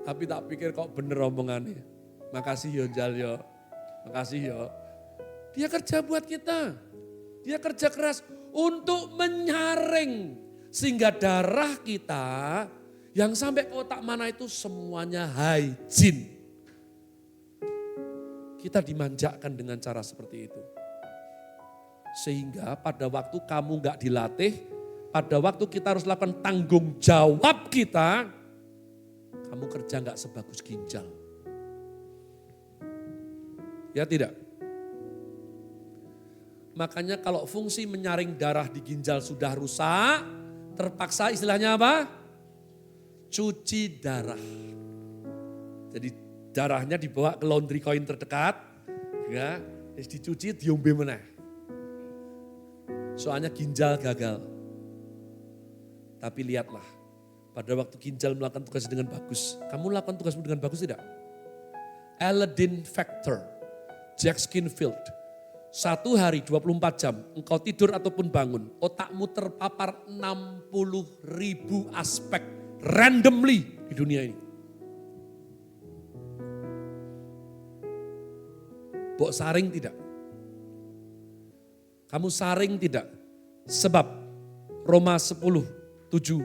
Tapi tak pikir kok bener omongannya. Makasih yo Jal yo, makasih yo. Dia kerja buat kita, dia kerja keras untuk menyaring. Sehingga darah kita yang sampai ke otak mana itu semuanya hygiene. Kita dimanjakan dengan cara seperti itu. Sehingga pada waktu kamu gak dilatih, pada waktu kita harus lakukan tanggung jawab kita, kamu kerja gak sebagus ginjal. Ya tidak? Makanya kalau fungsi menyaring darah di ginjal sudah rusak, terpaksa istilahnya apa? Cuci darah. Jadi darahnya dibawa ke laundry coin terdekat, ya, dicuci, diombe meneh. Soalnya ginjal gagal. Tapi lihatlah, pada waktu ginjal melakukan tugas dengan bagus, kamu lakukan tugasmu dengan bagus tidak? Aladdin Factor, Jack Canfield, 1 hari 24 jam, engkau tidur ataupun bangun, otakmu terpapar 60.000 aspek randomly di dunia ini. Bok saring tidak? Kamu saring tidak? Sebab Roma 10:7,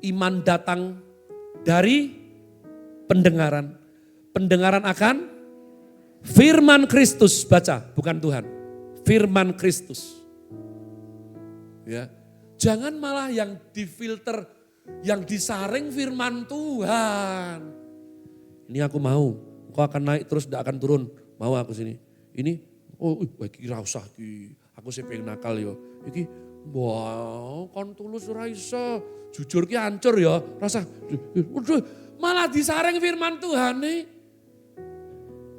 iman datang dari pendengaran. Pendengaran akan firman Kristus, baca, bukan Tuhan. Firman Kristus. Ya. Jangan malah yang difilter, yang disaring firman Tuhan. Ini aku mau, kau akan naik terus tidak akan turun. Mau aku sini. Ini, iki ra usah iki. Aku sih pengen nakal yo. Iki, wow, kon tulus ora iso. Jujur ki hancur ya, rasa. Malah disaring firman Tuhan nih.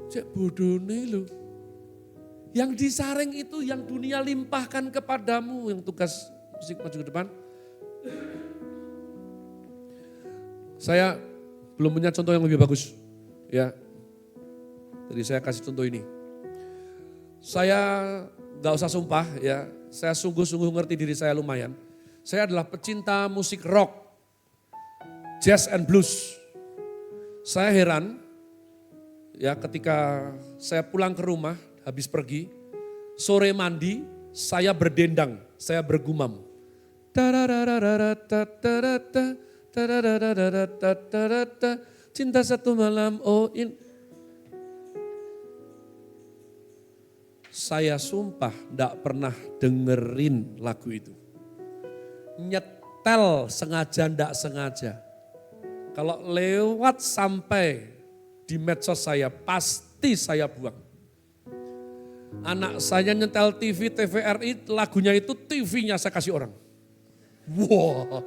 Cek bodone lho. Yang disaring itu yang dunia limpahkan kepadamu, yang tugas musik maju ke depan. Saya belum punya contoh yang lebih bagus. Ya. Jadi saya kasih contoh ini. Saya gak usah sumpah ya, saya sungguh-sungguh ngerti diri saya lumayan. Saya adalah pecinta musik rock, jazz and blues. Saya heran ya ketika saya pulang ke rumah habis pergi, sore mandi saya berdendang, saya bergumam. Cinta satu malam, oh in. Saya sumpah enggak pernah dengerin lagu itu. Nyetel sengaja enggak sengaja. Kalau lewat sampai di medsos saya, pasti saya buang. Anak saya nyetel TV, TVRI, lagunya itu TV-nya saya kasih orang. Wow,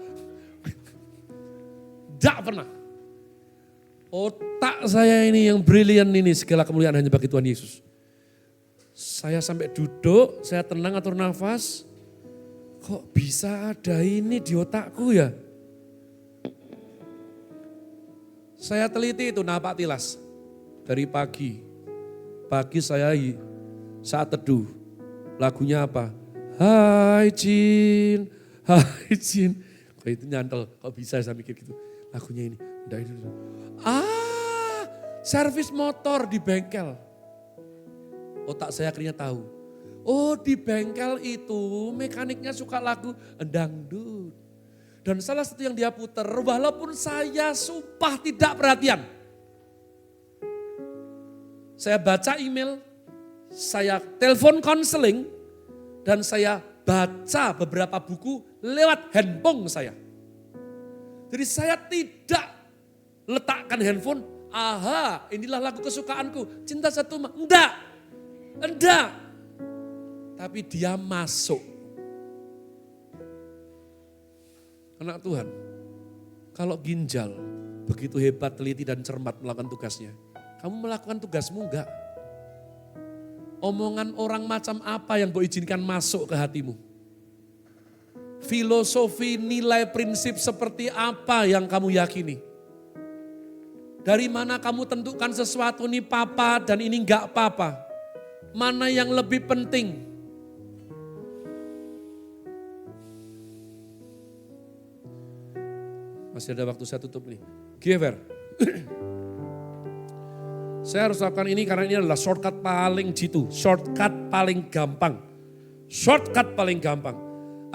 enggak pernah. Otak saya ini yang brilian ini, segala kemuliaan hanya bagi Tuhan Yesus. Saya sampai duduk, saya tenang atur nafas. Kok bisa ada ini di otakku ya? Saya teliti itu napak tilas. Dari pagi. Pagi saya saat teduh. Lagunya apa? Hai Jin, Izin. Kok itu nyantol, kok bisa saya mikir gitu. Lagunya ini. Servis motor di bengkel. Otak saya akhirnya tahu. Oh di bengkel itu mekaniknya suka lagu dangdut. Dan salah satu yang dia puter, walaupun saya sumpah tidak perhatian. Saya baca email, saya telepon konseling, dan saya baca beberapa buku lewat handphone saya. Jadi saya tidak letakkan handphone, inilah lagu kesukaanku, Cinta Satu Enggak. Tapi dia masuk. Anak Tuhan, kalau ginjal begitu hebat, teliti dan cermat melakukan tugasnya, kamu melakukan tugasmu enggak? Omongan orang macam apa yang kau izinkan masuk ke hatimu? Filosofi, nilai, prinsip seperti apa yang kamu yakini? Dari mana kamu tentukan sesuatu ini papa dan ini enggak papa? Mana yang lebih penting? Masih ada waktu, saya tutup nih. Giver. Saya harus lakukan ini karena ini adalah shortcut paling jitu. Shortcut paling gampang. Shortcut paling gampang.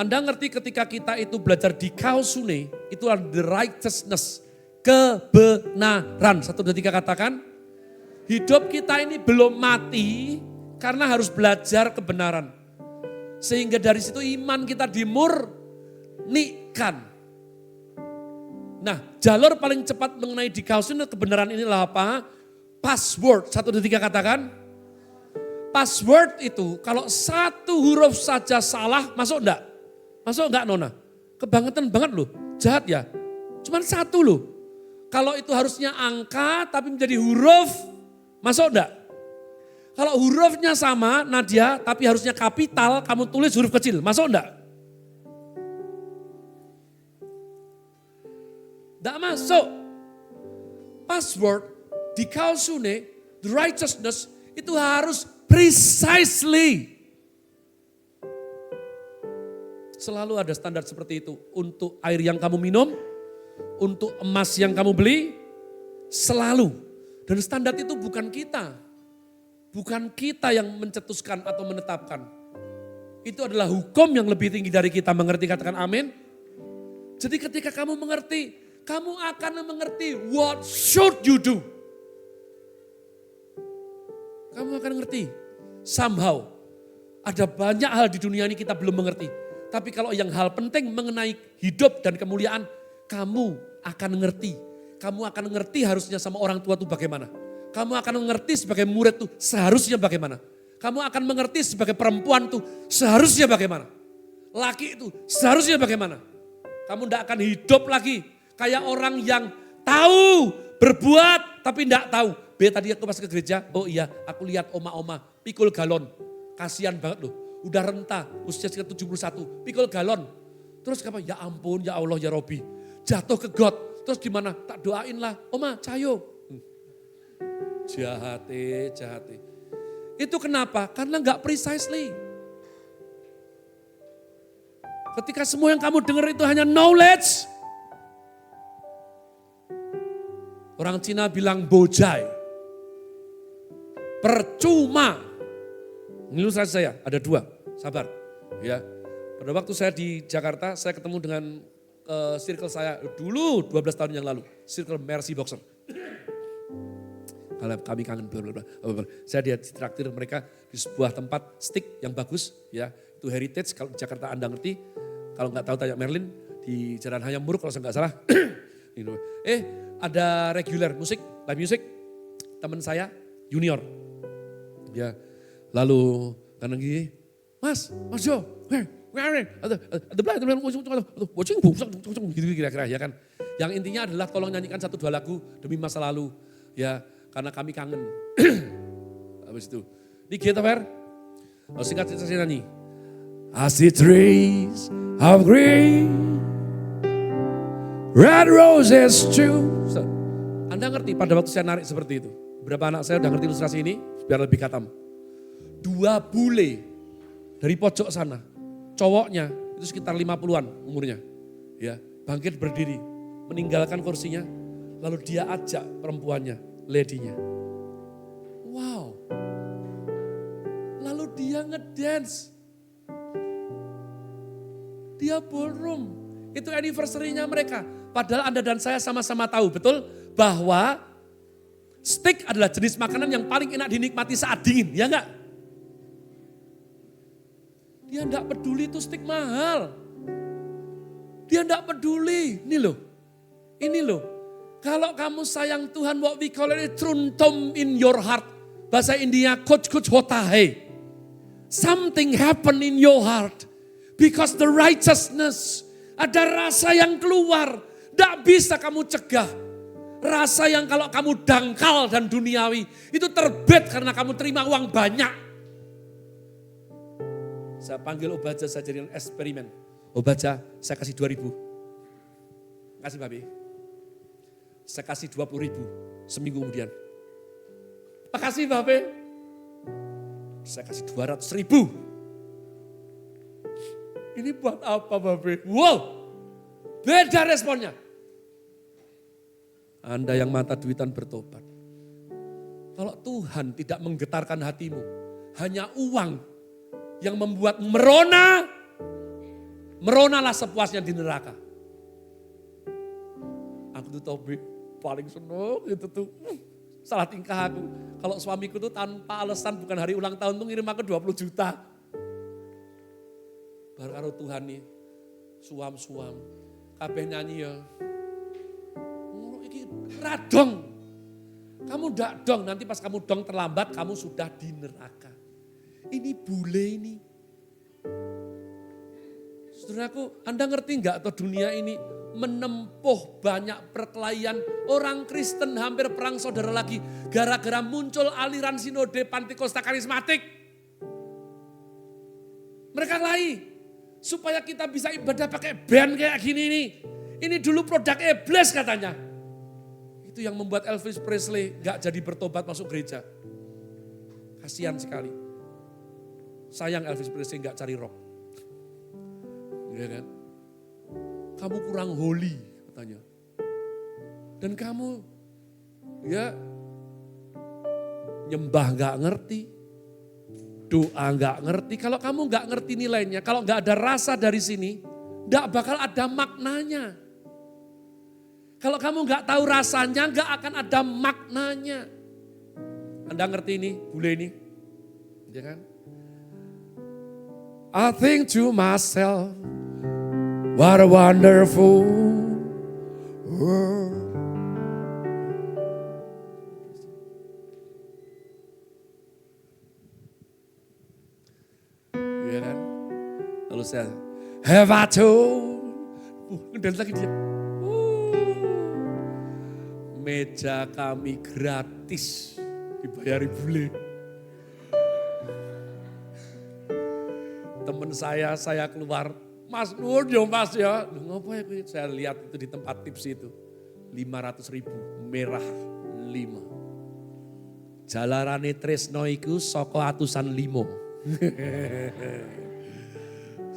Anda ngerti ketika kita itu belajar di kausune, itu adalah the righteousness. Kebenaran. 1, 2, 3 katakan. Hidup kita ini belum mati karena harus belajar kebenaran. Sehingga dari situ iman kita dimurnikan. Nah, jalur paling cepat mengenai di kausune kebenaran inilah apa? Password. 1, 2, 3 katakan. Password itu kalau satu huruf saja salah, masuk enggak? Masuk enggak Nona? Kebangetan banget loh, jahat ya. Cuman satu loh. Kalau itu harusnya angka tapi menjadi huruf, masuk enggak? Kalau hurufnya sama Nadia tapi harusnya kapital, kamu tulis huruf kecil, masuk enggak? Enggak masuk. Password di kausune, the righteousness itu harus precisely. Selalu ada standar seperti itu. Untuk air yang kamu minum, untuk emas yang kamu beli, selalu. Dan standar itu bukan kita. Bukan kita yang mencetuskan atau menetapkan. Itu adalah hukum yang lebih tinggi dari kita. Mengerti, katakan amin. Jadi ketika kamu mengerti, kamu akan mengerti what should you do. Kamu akan mengerti. Somehow, ada banyak hal di dunia ini kita belum mengerti. Tapi kalau yang hal penting mengenai hidup dan kemuliaan, kamu akan mengerti. Kamu akan mengerti harusnya sama orang tua itu bagaimana. Kamu akan mengerti sebagai murid itu seharusnya bagaimana. Kamu akan mengerti sebagai perempuan itu seharusnya bagaimana. Laki itu seharusnya bagaimana. Kamu tidak akan hidup lagi kayak orang yang tahu berbuat tapi tidak tahu. Tadi aku pas ke gereja, oh iya aku lihat oma-oma pikul galon. Kasihan banget loh, udah renta usia sekitar 71, pikul galon. Terus apa? Ya ampun, ya Allah, ya Robi. Jatuh ke got, terus gimana? Tak doain lah, oma cayo. Jahate. Itu kenapa? Karena gak precisely. Ketika semua yang kamu dengar itu hanya knowledge. Orang Cina bilang bojai. Percuma. Ini ilustrasi saya, ada 2, sabar. Ya, pada waktu saya di Jakarta, saya ketemu dengan circle saya dulu 12 tahun yang lalu. Circle Mercy Boxer. Kalau kami kangen, saya ditraktir mereka di sebuah tempat stick yang bagus. Ya, itu heritage, kalau di Jakarta Anda ngerti. Kalau nggak tahu tanya Merlin, di Jalan Hayam Muruk kalau saya nggak salah. Ada regular musik, live music, teman saya junior. Ya, lalu karena gini, Mas Jo, gitu kira-kira ya kan. Yang intinya adalah tolong nyanyikan 1-2 lagu demi masa lalu, ya karena kami kangen. Habis itu, ini kita Fer, singkat cerita saya nyanyi. I see trees of green, red roses too. Anda ngerti pada waktu saya narik seperti itu. Berapa anak saya udah ngerti ilustrasi ini? Biar lebih katam. 2 bule dari pojok sana. Cowoknya itu sekitar 50-an umurnya. Ya, bangkit berdiri, meninggalkan kursinya, lalu dia ajak perempuannya, lady-nya. Wow. Lalu dia ngedance. Dia ballroom. Itu anniversary-nya mereka. Padahal Anda dan saya sama-sama tahu, betul? Bahwa steak adalah jenis makanan yang paling enak dinikmati saat dingin, ya enggak? Dia enggak peduli itu steak mahal. Dia enggak peduli. Ini loh. Kalau kamu sayang Tuhan, what we call it truntom in your heart. Bahasa India, kuch hota hai. Something happen in your heart. Because the righteousness, ada rasa yang keluar. Tidak bisa kamu cegah. Rasa yang kalau kamu dangkal dan duniawi, itu terbit karena kamu terima uang banyak. Saya panggil Obaja, saya jadikan eksperimen. Obaja, saya kasih 2.000. Kasih Babi. Saya kasih 20.000 seminggu kemudian. Makasih Babe. Saya kasih 200.000. Ini buat apa Babe? Wow, beda responnya. Anda yang mata duitan bertobat. Kalau Tuhan tidak menggetarkan hatimu, hanya uang yang membuat merona, meronalah sepuasnya di neraka. Aku tuh Tobi paling seneng itu tuh. Salah tingkah aku. Kalau suamiku tuh tanpa alasan bukan hari ulang tahun tuh ngirim aku 20 juta. Baru karo Tuhan nih, suam-suam. Kabeh nyanyi ya. Iki radong. Kamu ndak dong, nanti pas kamu dong terlambat kamu sudah di neraka. Ini bule ini. Saudaraku, Anda ngerti enggak atau dunia ini menempuh banyak perkelahian. Orang Kristen hampir perang saudara lagi. Gara-gara muncul aliran sinode Pantikosta karismatik. Mereka kelahi. Supaya kita bisa ibadah pakai band kayak gini nih. Ini dulu produk iblis katanya. Itu yang membuat Elvis Presley gak jadi bertobat masuk gereja. Kasihan sekali. Sayang Elvis Presley gak cari rock. Ya kan? Kamu kurang holy katanya. Dan kamu ya nyembah gak ngerti. Doa gak ngerti. Kalau kamu gak ngerti nilainya, kalau gak ada rasa dari sini, gak bakal ada maknanya. Kalau kamu gak tahu rasanya, gak akan ada maknanya. Anda ngerti ini, bule ini? Ya kan? I think to myself, what a wonderful world. Ya kan? Lalu saya, have I told? Dan lagi dia. Meja kami gratis, dibayari bule. Temen saya keluar, Mas Nur ya Mas ya. Ngapa ya? Saya lihat itu di tempat tips itu. 500.000, merah 5. Jalarane Tresno iku saka atusan 5.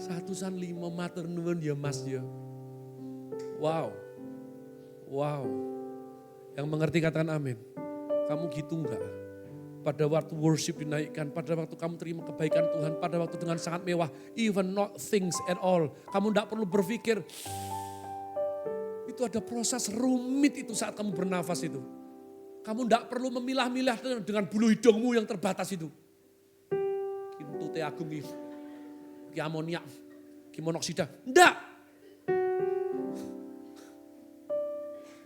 Satusan 5 matur nuwun ya Mas ya. Wow. Yang mengerti katakan amin. Kamu gitu enggak? Pada waktu worship dinaikkan, pada waktu kamu terima kebaikan Tuhan, pada waktu dengan sangat mewah, even not things at all. Kamu enggak perlu berpikir, itu ada proses rumit itu saat kamu bernafas itu. Kamu enggak perlu memilah-milah dengan bulu hidungmu yang terbatas itu. Kintu teh agung iki. Ki amoniak, ki monoksida. Enggak.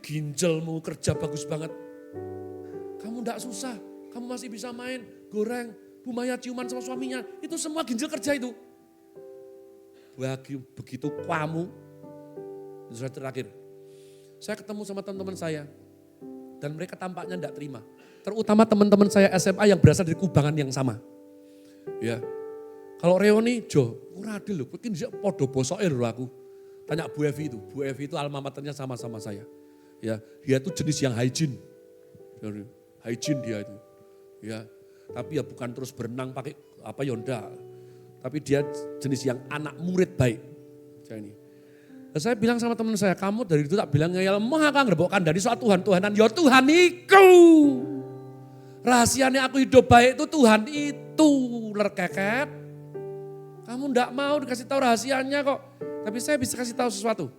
Ginjalmu kerja bagus banget. Kamu enggak susah. Kamu masih bisa main, goreng, Bu Maya ciuman sama suaminya. Itu semua ginjal kerja itu. Begitu kamu, sudah terakhir. Saya ketemu sama teman-teman saya. Dan mereka tampaknya enggak terima. Terutama teman-teman saya SMA yang berasal dari kubangan yang sama. Ya. Kalau reuni, Jo, ora adil lho. Mungkin dia podo bosoke lho aku. Tanya Bu Evi itu. Bu Evi itu alma maternya sama-sama saya. Ya, dia itu jenis yang hygiene. Hygiene dia itu. Ya, tapi ya bukan terus berenang pakai apa ya enggak. Tapi dia jenis yang anak murid baik. kayak ini. Dan saya bilang sama teman saya, kamu dari itu tak bilang ngeyel, mah kan ngerebokkan dari suatu Tuhan-Tuhanan. Ya Tuhan iku. Rahasianya aku hidup baik itu Tuhan itu. Lerkeket. Kamu enggak mau dikasih tahu rahasianya kok. Tapi saya bisa kasih tahu sesuatu.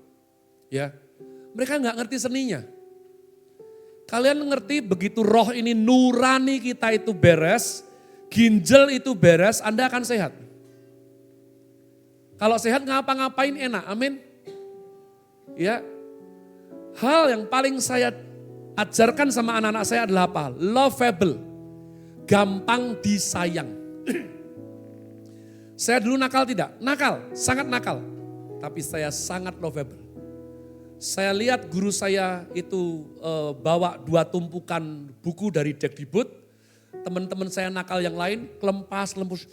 Ya, mereka enggak ngerti seninya. Kalian ngerti begitu roh ini nurani kita itu beres, ginjal itu beres, Anda akan sehat. Kalau sehat ngapa-ngapain enak, amin. Ya, hal yang paling saya ajarkan sama anak-anak saya adalah apa? Lovable, gampang disayang. Saya dulu nakal tidak? Nakal, sangat nakal. Tapi saya sangat lovable. Saya lihat guru saya itu bawa 2 tumpukan buku dari Dekdibud. Teman-teman saya nakal yang lain kelempas, lempus.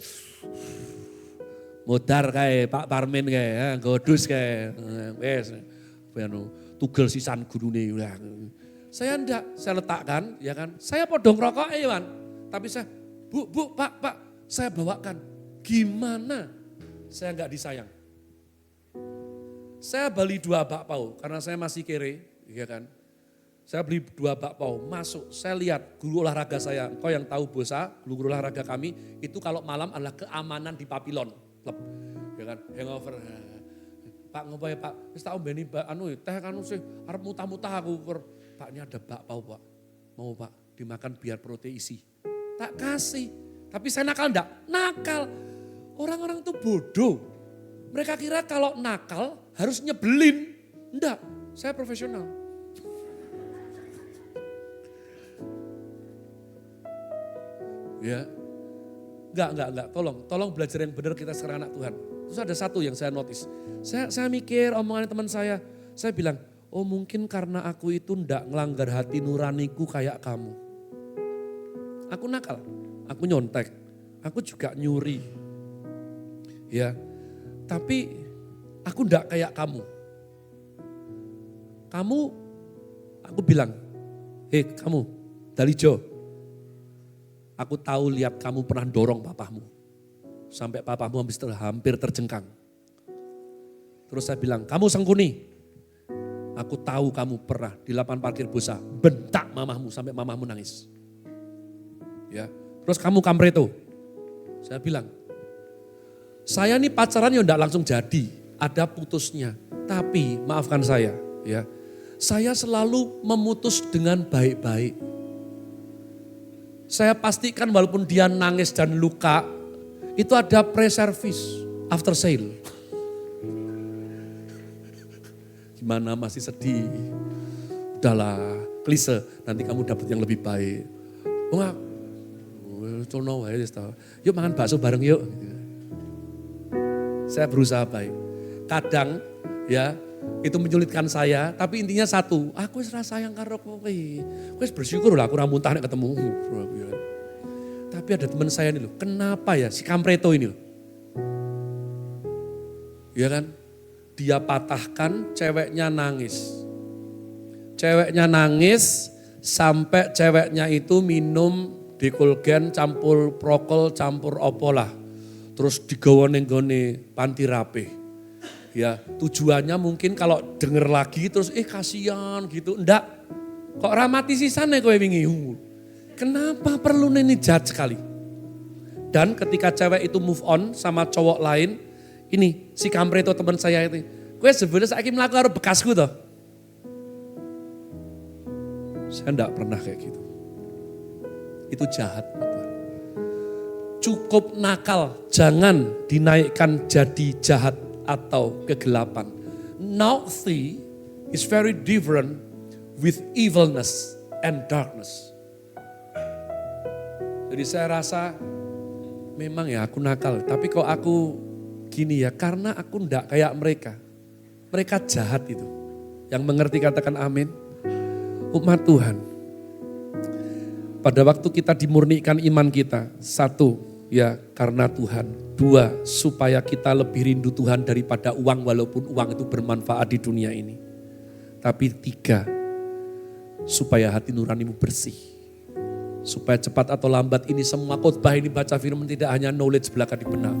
Modar kayak Pak Parmin kayak, godus kayak. Tugel sisan gurune. Saya enggak, saya letakkan, ya kan. Saya podong rokok Iwan. Tapi saya, bu, pak, saya bawakan. Gimana saya enggak disayang? Saya beli 2 bakpao karena saya masih kere, ya kan. Saya beli 2 bakpao, masuk, saya lihat guru olahraga saya, engkau yang tahu Bosa, guru olahraga kami, itu kalau malam adalah keamanan di Papilon, klub, ya kan, hangover. Pak ngopo ya Pak, wis tak ombeni teh kanu sih, arep mutah-mutah aku. Pak ini ada bakpao Pak, mau Pak dimakan biar protein isi. Tak kasih, tapi saya nakal enggak? Nakal, orang-orang itu bodoh. Mereka kira kalau nakal harus nyebelin. Enggak, saya profesional. Ya, enggak. Tolong belajar yang benar kita sekarang anak Tuhan. Terus ada satu yang saya notice. Saya mikir omongan teman saya bilang, oh mungkin karena aku itu enggak ngelanggar hati nuraniku kayak kamu. Aku nakal, aku nyontek, aku juga nyuri. Ya. Tapi aku enggak kayak kamu. Aku bilang, hei kamu, Dalijo. Aku tahu lihat kamu pernah dorong papamu. Sampai papamu hampir terjengkang. Terus saya bilang, kamu Sengkuni. Aku tahu kamu pernah di lapangan parkir Bosa, bentak mamahmu sampai mamahmu nangis. Ya. Terus kamu Kampreto. Saya bilang, saya nih pacaran ya enggak langsung jadi, ada putusnya. Tapi maafkan saya ya, saya selalu memutus dengan baik-baik. Saya pastikan walaupun dia nangis dan luka, itu ada pre-service, after sale. Gimana masih sedih? Udahlah, klise, nanti kamu dapat yang lebih baik. Enggak, yuk makan bakso bareng yuk. Saya berusaha baik. Kadang ya itu menyulitkan saya, tapi intinya satu, aku wis sayang karo kowe. Wis bersyukur lah aku ora muntah nek ketemu. Tapi ada teman saya ini loh, kenapa ya si Kampreto ini loh. Ya kan? Dia patahkan, ceweknya nangis. Ceweknya nangis sampai ceweknya itu minum Dekolgen campur prokol campur opolah. Terus digawa nenggone panti rapih. Ya, tujuannya mungkin kalau denger lagi terus kasihan gitu. Enggak. Kok ramati sisane kowe wingi? Kenapa perlu ini jahat sekali? Dan ketika cewek itu move on sama cowok lain, ini si Kampreto teman saya itu, kowe sebenarnya saiki mlaku karo bekasku toh. Saya enggak pernah kayak gitu. Itu jahat. Cukup nakal, jangan dinaikkan jadi jahat atau kegelapan. Naughty is very different with evilness and darkness. Jadi saya rasa memang ya aku nakal, tapi kok aku gini ya karena aku enggak kayak mereka. Mereka jahat itu. Yang mengerti katakan amin. Umat Tuhan. Pada waktu kita dimurnikan iman kita, 1, ya karena Tuhan. 2, supaya kita lebih rindu Tuhan daripada uang walaupun uang itu bermanfaat di dunia ini. Tapi 3, supaya hati nuranimu bersih. Supaya cepat atau lambat ini semua khotbah ini baca firman tidak hanya knowledge belaka di benak.